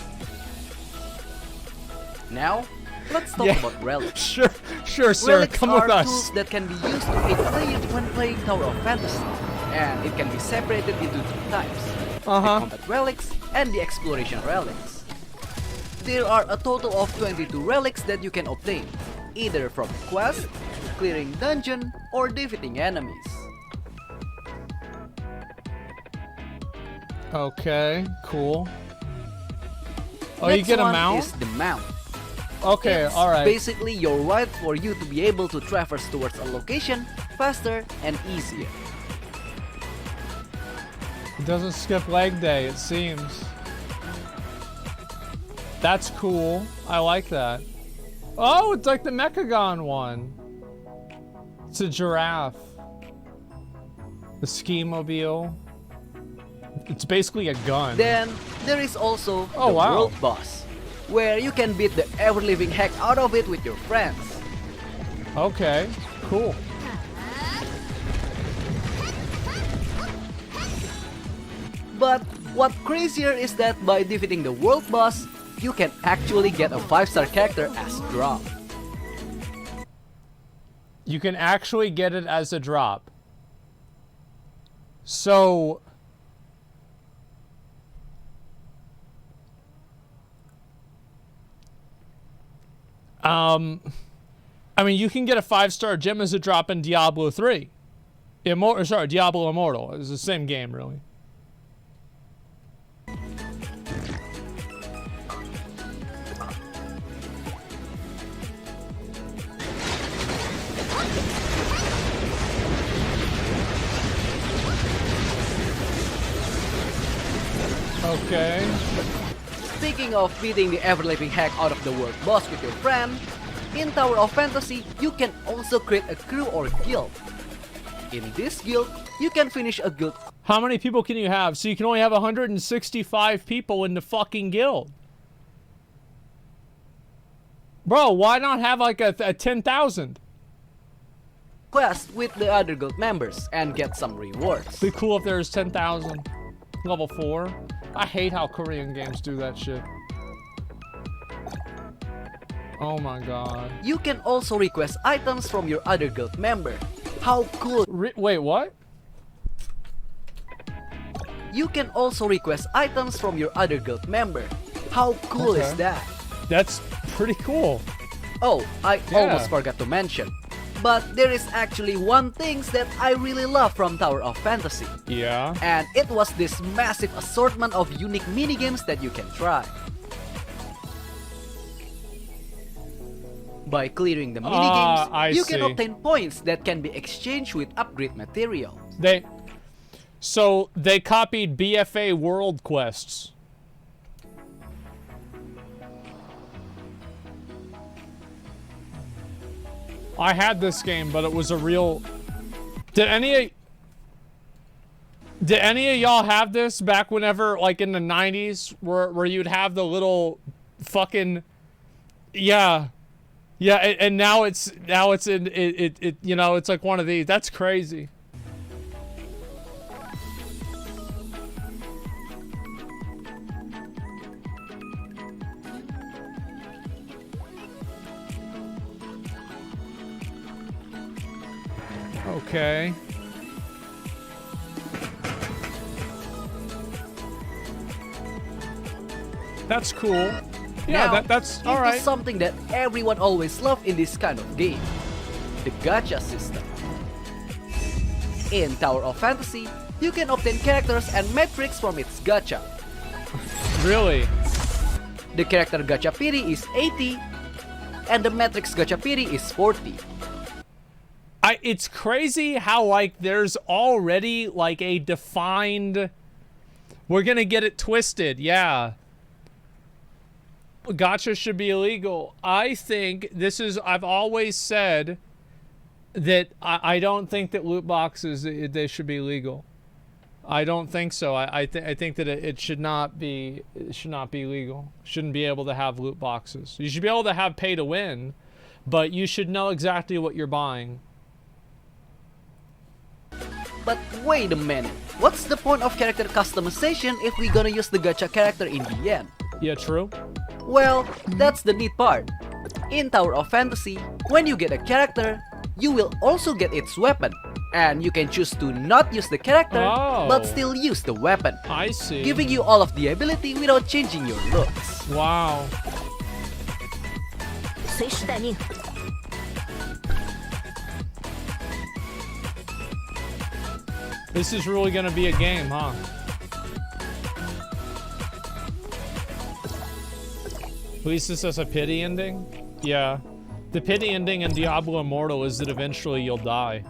Now, let's talk about relics. Sure, sir, relics come with us. Tools that can be used to aid players when playing Tower of Fantasy, and it can be separated into two types: the combat relics and the exploration relics. There are a total of 22 relics that you can obtain, either from quest, clearing dungeon, or defeating enemies. Okay, cool. Oh, Next you get a one mount? is the mount. Okay, It's alright. basically your right for you to be able to traverse towards a location faster and easier. It doesn't skip leg day, it seems. That's cool. I like that. Oh, it's like the Mechagon one. It's a giraffe. The ski mobile. It's basically a gun. Then, there is also the wow. world boss, where you can beat the ever-living heck out of it with your friends. Okay, cool. But what crazier is that by defeating the world boss, you can actually get a 5-star character as drop. You can actually get it as a drop. So... I mean, you can get a 5-star gem as a drop in Diablo 3. Diablo Immortal. It's the same game, really. Okay. Speaking of beating the ever-living heck out of the world boss with your friend, in Tower of Fantasy, you can also create a crew or guild. In this guild, you can finish a guild. How many people can you have? So you can only have 165 people in the fucking guild. Bro, why not have like a 10,000? Quest with the other guild members and get some rewards. Be cool if there's 10,000. Level 4. I hate how Korean games do that shit. Oh my god. You can also request items from your other guild member. How cool. Wait, what? You can also request items from your other guild member. How cool is that? That's pretty cool. Oh, I almost forgot to mention. But there is actually one thing that I really love from Tower of Fantasy. Yeah. And it was this massive assortment of unique minigames that you can try. By clearing the minigames, you can obtain points that can be exchanged with upgrade materials. So they copied BFA World Quests. I had this game, but it was a real... Did any of y'all have this back whenever, like in the 90s, where you'd have the little fucking... Yeah. Yeah, and now it's in it you know, it's like one of these. That's crazy. Okay. That's cool. Yeah, now, that's all right. Something that everyone always loves in this kind of game. The gacha system. In Tower of Fantasy, you can obtain characters and metrics from its gacha. Really? The character gacha piri is 80, and the metrics gacha piri is 40. It's crazy how, like, there's already, like, a defined... We're gonna get it twisted, yeah. Gacha should be illegal. I think this is... I've always said that I don't think that loot boxes, they should be legal. I don't think so. I think that it should not be... It should not be legal. Shouldn't be able to have loot boxes. You should be able to have pay to win, but you should know exactly what you're buying. But wait a minute, what's the point of character customization if we're gonna use the gacha character in the end? Yeah, true. Well, that's the neat part. In Tower of Fantasy, when you get a character, you will also get its weapon. And you can choose to not use the character, but still use the weapon. I see. Giving you all of the ability without changing your looks. Wow. This is really gonna be a game, huh? At least this has a pity ending? Yeah. The pity ending in Diablo Immortal is that eventually you'll die.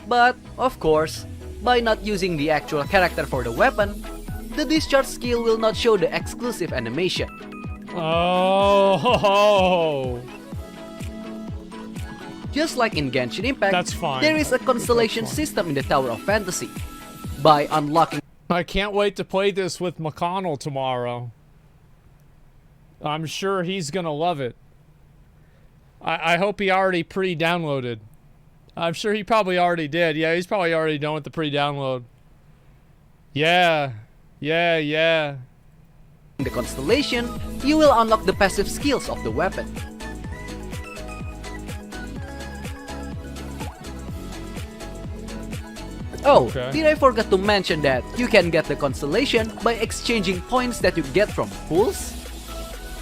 But, of course, by not using the actual character for the weapon, the discharge skill will not show the exclusive animation. Oh. Just like in Genshin Impact, that's fine. There is a constellation system in the Tower of Fantasy. By unlocking... I can't wait to play this with McConnell tomorrow. I'm sure he's gonna love it. I hope he already pre-downloaded. I'm sure he probably already did. Yeah, he's probably already done with the pre-download. Yeah. Yeah, yeah. In the constellation, you will unlock the passive skills of the weapon. Oh, did I forget to mention that you can get the constellation by exchanging points that you get from pools?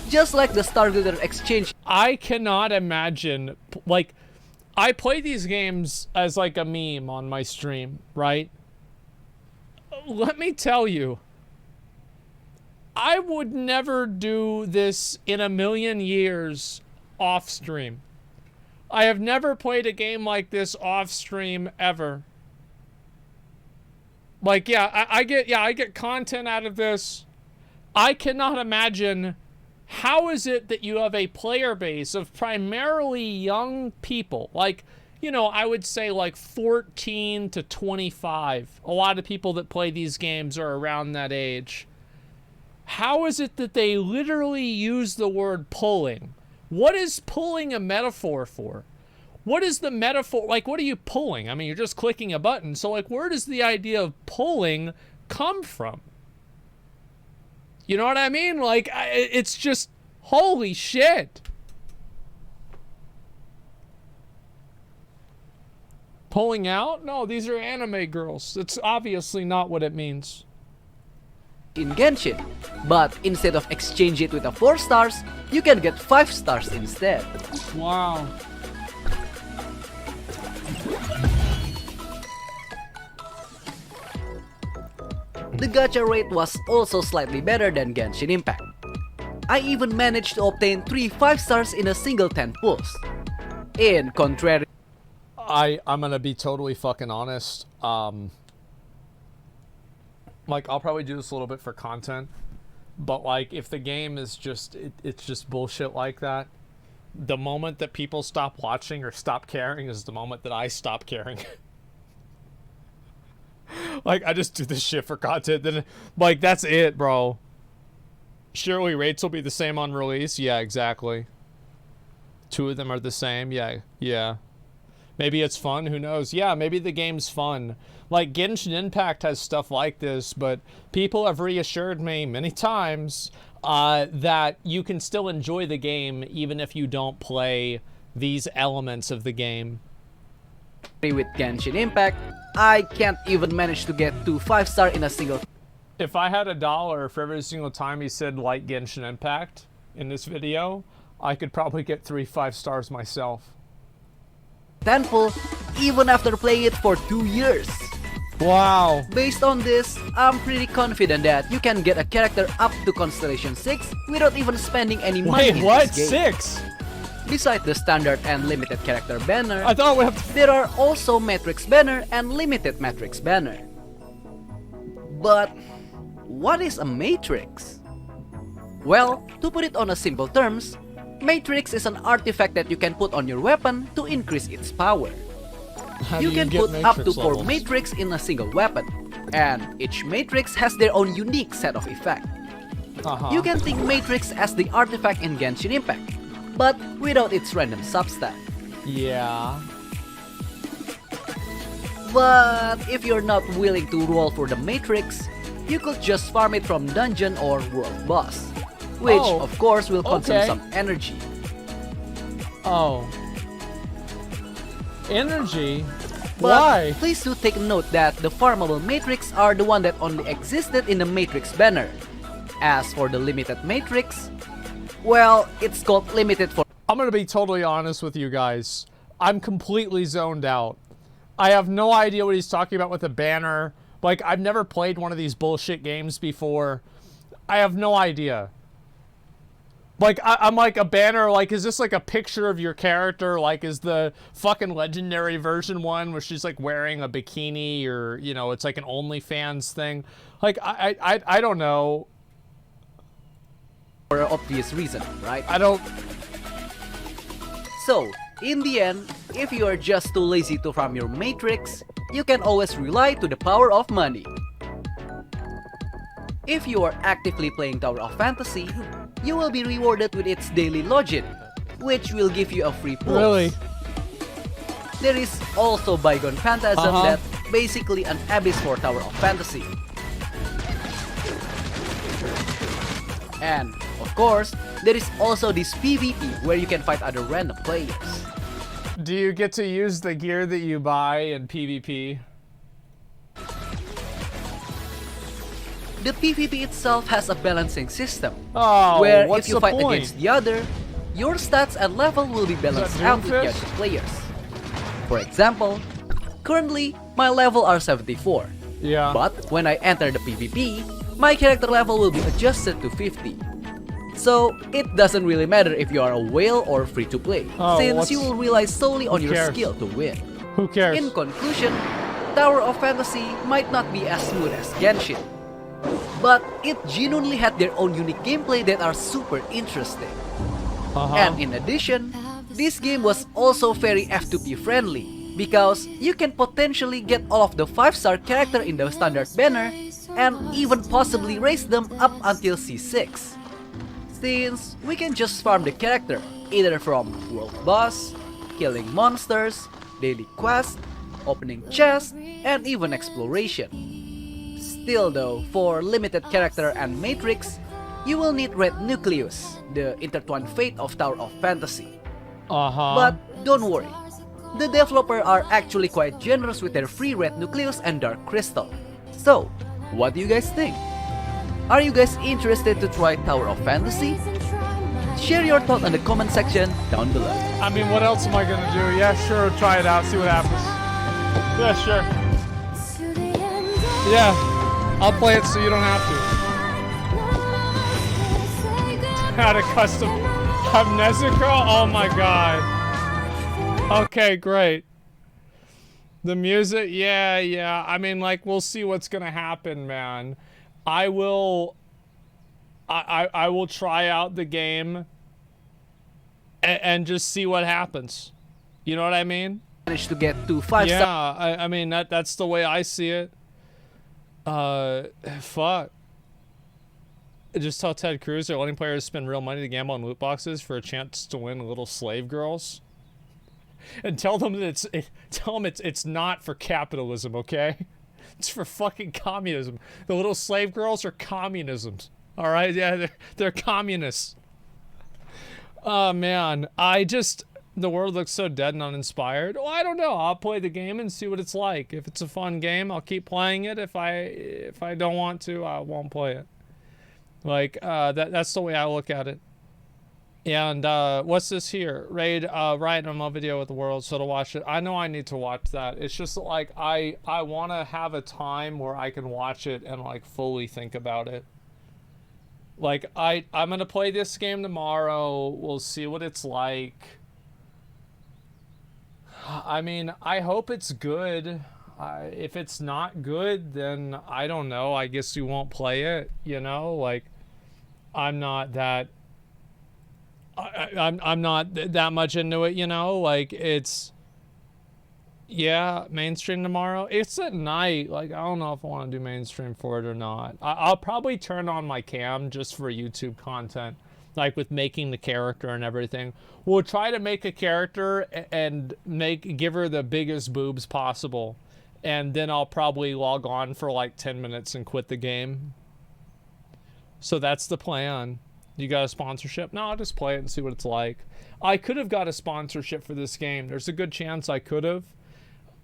Just like the Starguider exchange. I cannot imagine, like, I play these games as like a meme on my stream, right? Let me tell you, I would never do this in a million years off stream. I have never played a game like this off stream ever. Like, yeah, I get content out of this. I cannot imagine, how is it that you have a player base of primarily young people? Like, you know, I would say like 14 to 25. A lot of people that play these games are around that age. How is it that they literally use the word pulling? What is pulling a metaphor for? what is the metaphor? Like, what are you pulling? I mean, you're just clicking a button. So, like, where does the idea of pulling come from? You know what I mean? Like, it's just, holy shit. Pulling out? No, these are anime girls. It's obviously not what it means. In Genshin, but instead of exchange it with a 4 stars, you can get 5 stars instead. Wow. The gacha rate was also slightly better than Genshin Impact. I even managed to obtain 3 5 stars in a single 10 pulls. In contrary, I'm gonna be totally fucking honest. Like, I'll probably do this a little bit for content, but like, if the game is just it's just bullshit like that, the moment that people stop watching or stop caring is the moment that I stop caring. Like, I just do this shit for content, then like, that's it, bro. Surely rates will be the same on release. Yeah, exactly. 2 of them are the same. Yeah. Maybe it's fun, who knows? Yeah, maybe the game's fun. Like, Genshin Impact has stuff like this, but people have reassured me many times that you can still enjoy the game even if you don't play these elements of the game. With Genshin Impact, I can't even manage to get 2 5 star in a single. If I had $1 for every single time he said like Genshin Impact in this video, I could probably get 3 5 stars myself. Thankful, even after playing it for 2 years. Wow. Based on this, I'm pretty confident that you can get a character up to Constellation 6 without even spending any money in what? this game. 6? Besides the standard and limited character banner, I thought we have to... there are also Matrix banner and limited Matrix banner. But what is a Matrix? Well, to put it on a simple terms, Matrix is an artifact that you can put on your weapon to increase its power. You can put up to 4 Matrix in a single weapon, and each Matrix has their own unique set of effect. You can think Matrix as the artifact in Genshin Impact, but without its random substat. Yeah. But if you're not willing to roll for the Matrix, you could just farm it from dungeon or world boss, which of course will consume some energy. Energy? But why? Please do take note that the farmable Matrix are the one that only existed in the Matrix banner. As for the limited Matrix, well, it's called limited for... I'm gonna be totally honest with you guys. I'm completely zoned out. I have no idea what he's talking about with a banner. Like, I've never played one of these bullshit games before. I have no idea. Like, I'm like, a banner, like, is this like a picture of your character? Like, is the fucking legendary version one where she's like wearing a bikini, or, you know, it's like an OnlyFans thing? Like, I don't know. For an obvious reason, right? I don't... So, in the end, if you are just too lazy to farm your Matrix, you can always rely to the power of money. If you are actively playing Tower of Fantasy, you will be rewarded with its daily login, which will give you a free pulse. Really? There is also Bygone Phantasm that's basically an abyss for Tower of Fantasy. And, of course, there is also this PvP where you can fight other random players. Do you get to use the gear that you buy in PvP? The PvP itself has a balancing system, where if you fight against the other, your stats and level will be balanced out with the other players. For example, currently my level are 74, but when I enter the PvP, my character level will be adjusted to 50. So it doesn't really matter if you are a whale or free to play, since you will rely solely on your skill to win. Who cares? In conclusion, Tower of Fantasy might not be as smooth as Genshin, but it genuinely had their own unique gameplay that are super interesting. And in addition, this game was also very F2P friendly, because you can potentially get all of the 5-star character in the standard banner, and even possibly raise them up until C6. Since we can just farm the character, either from World Boss, killing monsters, daily quests, opening chests, and even exploration. Still though, for limited character and matrix, you will need Red Nucleus, the intertwined fate of Tower of Fantasy. But don't worry, the developers are actually quite generous with their free Red Nucleus and Dark Crystal. So, what do you guys think? Are you guys interested to try Tower of Fantasy? Share your thoughts in the comment section down below. I mean, what else am I gonna do? Yeah, sure, try it out, see what happens. Yeah, sure. Yeah, I'll play it so you don't have to. Add a custom Zackrawrr? Oh my god. Okay, great. The music, yeah. I mean, like, we'll see what's gonna happen, man. I will try out the game and just see what happens. You know what I mean? Managed to get to 5 stars. Yeah, I mean that's the way I see it. Fuck. Just tell Ted Cruz they're letting players spend real money to gamble on loot boxes for a chance to win little slave girls. And tell them that it's not for capitalism, okay? It's for fucking communism. The little slave girls are communisms. All right, yeah, they're communists. Oh man, the world looks so dead and uninspired. Well, I don't know. I'll play the game and see what it's like. If it's a fun game, I'll keep playing it. If I don't want to, I won't play it. Like that's the way I look at it. And what's this here? Raid Riot MMO video with the world, so to watch it. I know I need to watch that. It's just like I want to have a time where I can watch it and like fully think about it. Like I'm gonna play this game tomorrow. We'll see what it's like. I mean, I hope it's good. If it's not good, then I don't know. I guess we won't play it. You know, like I'm not that. I'm not that much into it, you know, like it's, yeah, mainstream tomorrow. It's at night. Like, I don't know if I want to do mainstream for it or not. I'll probably turn on my cam just for YouTube content, like with making the character and everything. We'll try to make a character and give her the biggest boobs possible. And then I'll probably log on for like 10 minutes and quit the game. So that's the plan. You got a sponsorship? No, I'll just play it and see what it's like. I could have got a sponsorship for this game. There's a good chance I could have.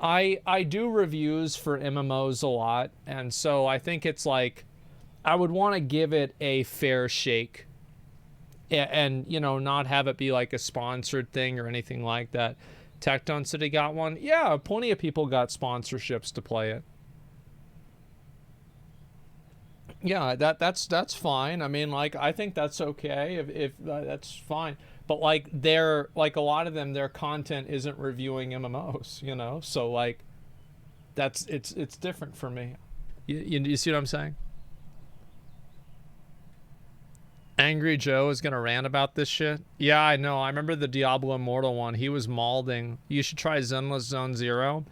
I do reviews for MMOs a lot, and so I think it's like I would want to give it a fair shake and you know, not have it be like a sponsored thing or anything like that. Tectone City got one? Yeah, plenty of people got sponsorships to play it. Yeah, that's fine. I mean, like, I think that's okay if that's fine. But like, they're like a lot of them, their content isn't reviewing MMOs, you know. So like, it's different for me. You see what I'm saying? Angry Joe is gonna rant about this shit. Yeah, I know. I remember the Diablo Immortal one. He was malding. You should try Zenless Zone Zero.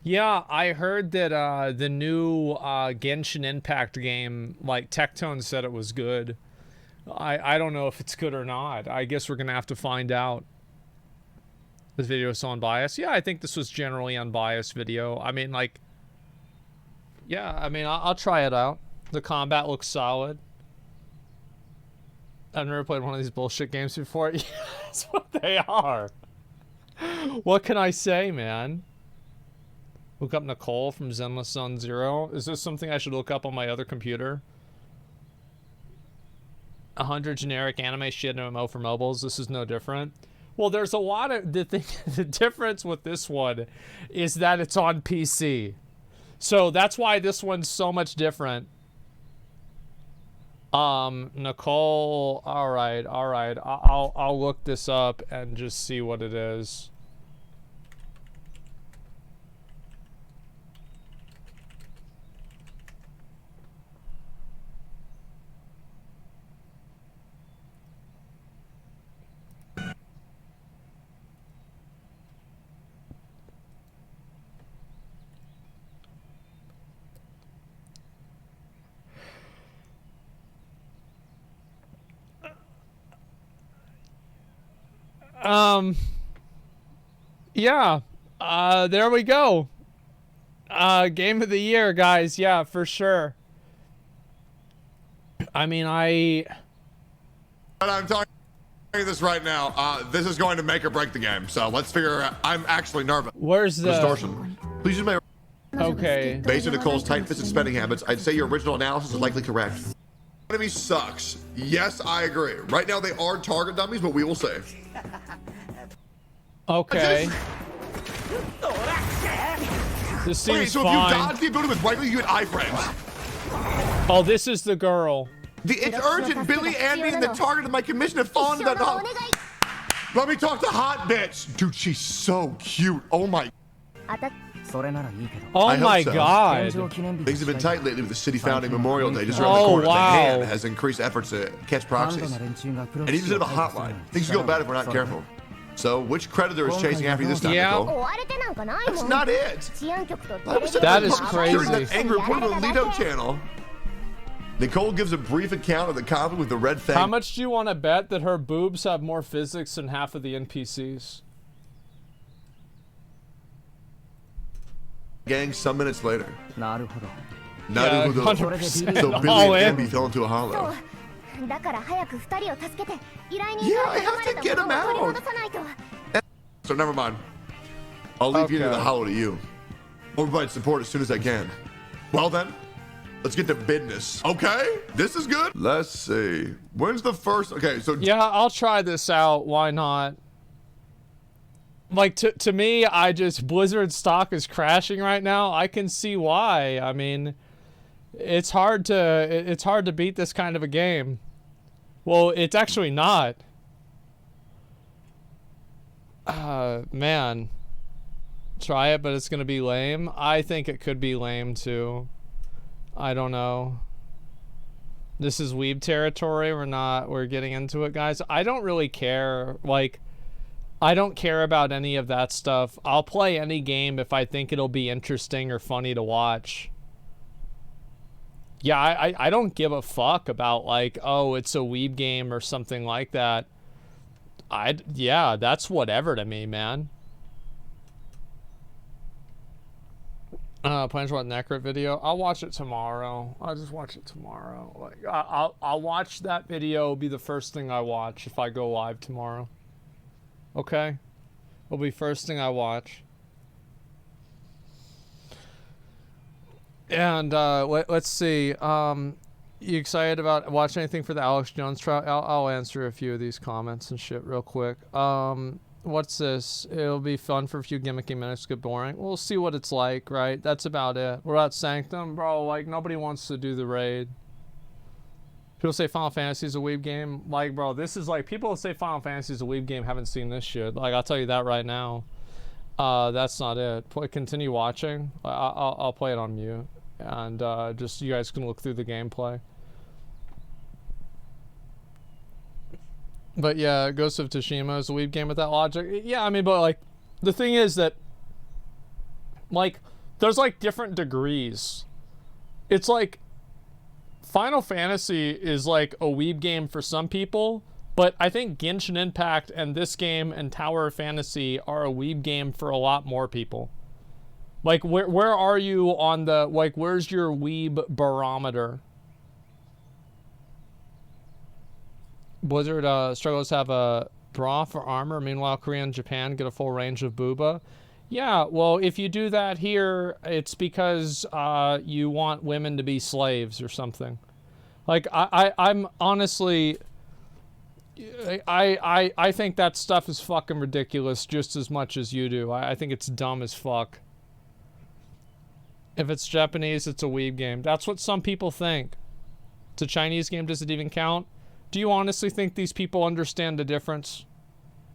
Yeah, I heard that the new Genshin Impact game, like Tectone said it was good. I don't know if it's good or not. I guess we're gonna have to find out. This video is so unbiased. Yeah, I think this was generally unbiased video. I mean, like, yeah, I mean, I'll try it out. The combat looks solid. I've never played one of these bullshit games before. Yeah, that's what they are. What can I say, man? Look up Nicole from Zenless Zone Zero. Is this something I should look up on my other computer? 100 generic anime shit MMO for mobiles. This is no different. Well, there's a lot of the difference with this one is that it's on PC. So that's why this one's so much different. Nicole, all right. I'll look this up and just see what it is. Yeah. There we go. Game of the year, guys. Yeah, for sure. I mean, But I'm telling you this right now. This is going to make or break the game. So let's figure out. I'm actually nervous. Where's the distortion? Please use my. Okay. Based on Nicole's tight-fisted spending habits, I'd say your original analysis is likely correct. Enemy sucks. Yes, I agree. Right now they are target dummies, but we will save. Okay. This seems okay, so fine. if you dodge the ability with right click, you get iframes. Oh, this is the girl. It's urgent. Billy, Andy, and the target of my commission have fallen to that. Let me talk to hot bitch. Dude, she's so cute. Oh my. Oh my so. God. Things have been tight lately with the city founding Memorial Day just around the Oh, corner. wow. The hand has increased efforts to catch proxies. And even instead of a hotline, things can go bad if we're not careful. So, which creditor is chasing after you this time, Nicole? That's not it. That is crazy. That angry report on the Lido channel. Nicole gives a brief account of the conflict with the red fang. How much do you want to bet that her boobs have more physics than half of the NPCs? Gang some minutes later. Naruhodo. So Billy and Andy fell into a hollow. Yeah, I have to get him out. So never mind. I'll leave you to the hollow to you. I'll provide support as soon as I can. Well then, let's get to business. Okay, this is good. Let's see. When's the first? Okay, so yeah, I'll try this out. Why not? Like to me, Blizzard stock is crashing right now. I can see why. I mean, it's hard to beat this kind of a game. Well, it's actually not. Man. Try it, but it's gonna be lame. I think it could be lame too. I don't know. This is weeb territory. We're getting into it, guys. I don't really care. Like, I don't care about any of that stuff. I'll play any game if I think it'll be interesting or funny to watch. Yeah, I don't give a fuck about, like, oh, it's a weeb game or something like that. Yeah, that's whatever to me, man. Plans to watch Zackrawrr video. I'll watch it tomorrow. I'll just watch it tomorrow. Like, I'll watch that video. It'll be the first thing I watch if I go live tomorrow. Okay? It'll be first thing I watch. And let's see. You excited about watching anything for the Alex Jones trial? I'll answer a few of these comments and shit real quick. What's this? It'll be fun for a few gimmicky minutes, get boring. We'll see what it's like, right? That's about it. We're at Sanctum, bro. Like, nobody wants to do the raid. People say Final Fantasy is a weeb game. Like, bro, this is like, people say Final Fantasy is a weeb game haven't seen this shit. Like, I'll tell you that right now. That's not it. Continue watching. I'll play it on mute. And just, you guys can look through the gameplay. But yeah, Ghost of Tsushima is a weeb game with that logic. Yeah, I mean, but like, the thing is that, like, there's like different degrees. It's like, Final Fantasy is like a weeb game for some people, but I think Genshin Impact and this game and Tower of Fantasy are a weeb game for a lot more people. Like, where are you on the, like, where's your weeb barometer? Blizzard struggles to have a bra for armor. Meanwhile, Korea and Japan get a full range of booba. Yeah, well, if you do that here, it's because you want women to be slaves or something. Like, I'm honestly, I think that stuff is fucking ridiculous just as much as you do. I think it's dumb as fuck. If it's Japanese, it's a weeb game. That's what some people think. It's a Chinese game, does it even count? Do you honestly think these people understand the difference?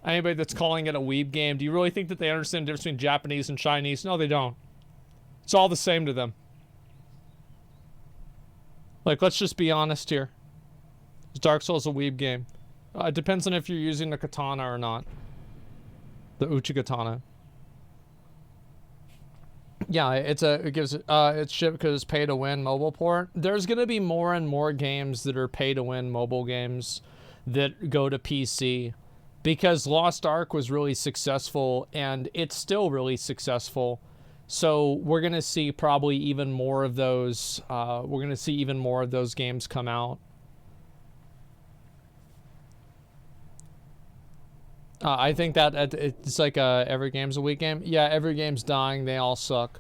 Anybody that's calling it a weeb game, do you really think that they understand the difference between Japanese and Chinese? No, they don't. It's all the same to them. Like, let's just be honest here. Is Dark Souls a weeb game? It depends on if you're using the katana or not. The Uchigatana. Yeah, it's shit because it's pay to win mobile port. There's gonna be more and more games that are pay to win mobile games that go to PC because Lost Ark was really successful, and it's still really successful. So we're gonna see probably even more of those. We're gonna see even more of those games come out. I think that it's like every game's a weak game. Yeah, every game's dying. They all suck.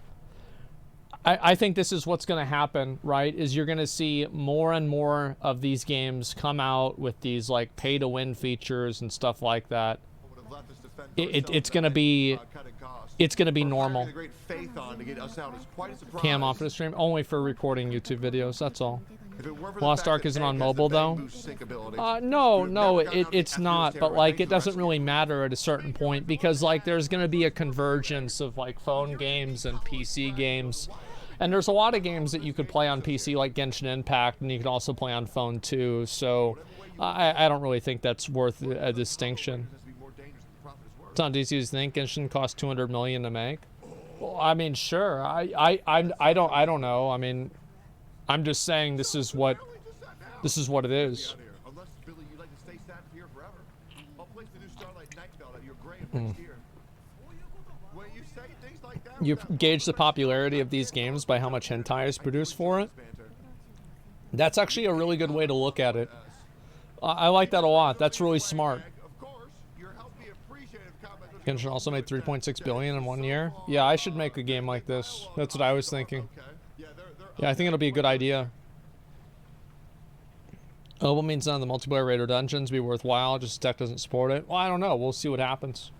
I think this is what's going to happen, right? Is you're going to see more and more of these games come out with these like pay-to-win features and stuff like that. It's going to be normal. Cam off the stream only for recording YouTube videos. That's all. Lost Ark isn't on mobile though. No, it's not. But like, it doesn't really matter at a certain point because like, there's going to be a convergence of like phone games and PC games, and there's a lot of games that you could play on PC like Genshin Impact, and you can also play on phone too. So I don't really think that's worth a distinction. It's not easy to think Genshin cost 200 million to make. Well, I mean, sure. I don't know. I mean, I'm just saying this is what it is. You gauge the popularity of these games by how much hentai is produced for it. That's actually a really good way to look at it. I like that a lot. That's really smart. Genshin also made 3.6 billion in 1 year. Yeah, I should make a game like this. That's what I was thinking. Yeah, I think it'll be a good idea. Oh, what means none of the multiplayer raid or dungeons be worthwhile? Just tech doesn't support it. Well, I don't know. We'll see what happens.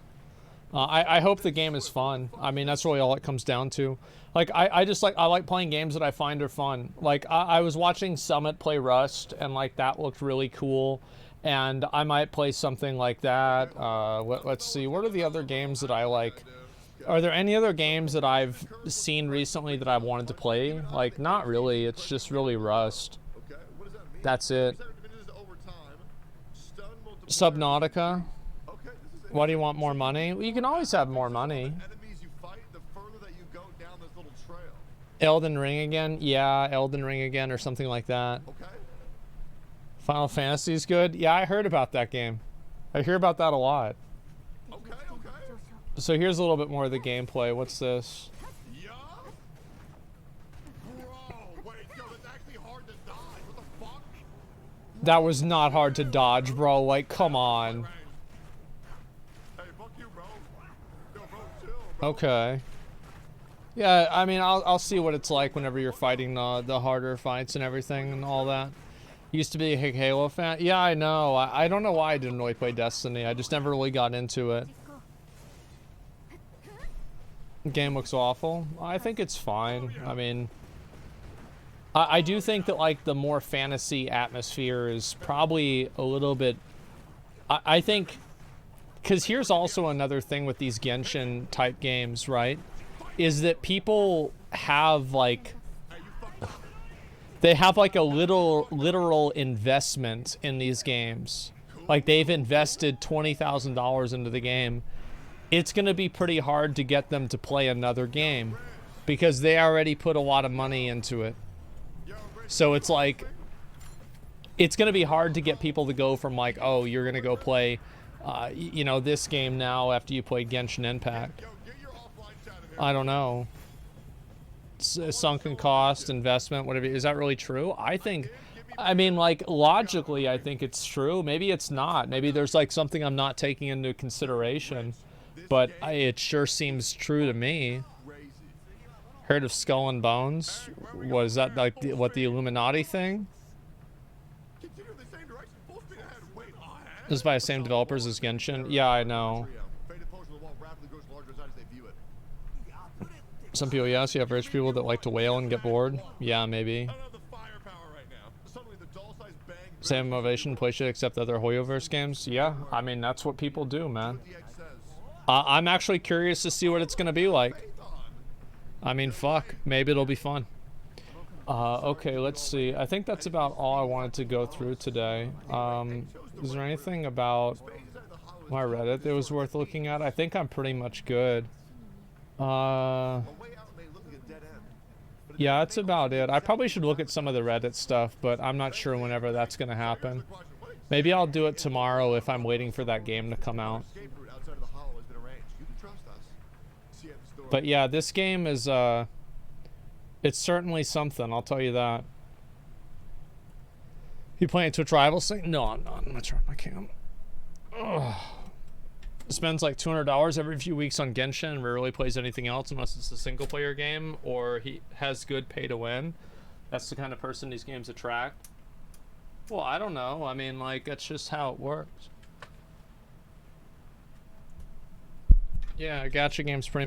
I hope the game is fun. I mean, that's really all it comes down to. Like, I like playing games that I find are fun. Like, I was watching Summit play Rust, and like that looked really cool. And I might play something like that. Let's see. What are the other games that I like? Are there any other games that I've seen recently that I've wanted to play? Like, not really. It's just really Rust. That's it. Subnautica. Why do you want more money? Well, you can always have more money. Elden Ring again? Yeah, Elden Ring again or something like that. Final Fantasy is good? Yeah, I heard about that game. I hear about that a lot. So here's a little bit more of the gameplay. What's this? That was not hard to dodge, bro. Like, come on. Okay. Yeah, I mean, I'll see what it's like whenever you're fighting the harder fights and everything and all that. Used to be a Halo fan. Yeah, I know. I don't know why I didn't really play Destiny. I just never really got into it. Game looks awful. I think it's fine. I mean, I do think that like the more fantasy atmosphere is probably a little bit. I think, because here's also another thing with these Genshin type games, right? Is that people have like. They have like a literal investment in these games. Like they've invested $20,000 into the game. It's going to be pretty hard to get them to play another game because they already put a lot of money into it. So it's like, it's going to be hard to get people to go from like, oh, you're going to go play, you know, this game now after you play Genshin Impact. I don't know. Sunken cost, investment, whatever. Is that really true? I mean, like, logically, I think it's true. Maybe it's not. Maybe there's, like, something I'm not taking into consideration. But it sure seems true to me. Heard of Skull and Bones? Was that, like, the Illuminati thing? This is by the same developers as Genshin? Yeah, I know. Some people, yes, you have rich people that like to wail and get bored. Yeah, maybe. Same motivation, play shit except other Hoyoverse games. Yeah, I mean, that's what people do, man. I'm actually curious to see what it's going to be like. I mean, fuck. Maybe it'll be fun. Okay, let's see. I think that's about all I wanted to go through today. Is there anything about my Reddit that was worth looking at? I think I'm pretty much good. Yeah, that's about it. I probably should look at some of the Reddit stuff, but I'm not sure whenever that's going to happen. Maybe I'll do it tomorrow if I'm waiting for that game to come out. But yeah, this game is it's certainly something, I'll tell you that. You playing Twitch Rivals thing? No, I'm not. I'm gonna turn my cam. Ugh. Spends like $200 every few weeks on Genshin and rarely plays anything else unless it's a single player game or he has good pay to win. That's the kind of person these games attract. Well, I don't know. I mean, like, that's just how it works. Yeah, gacha games pretty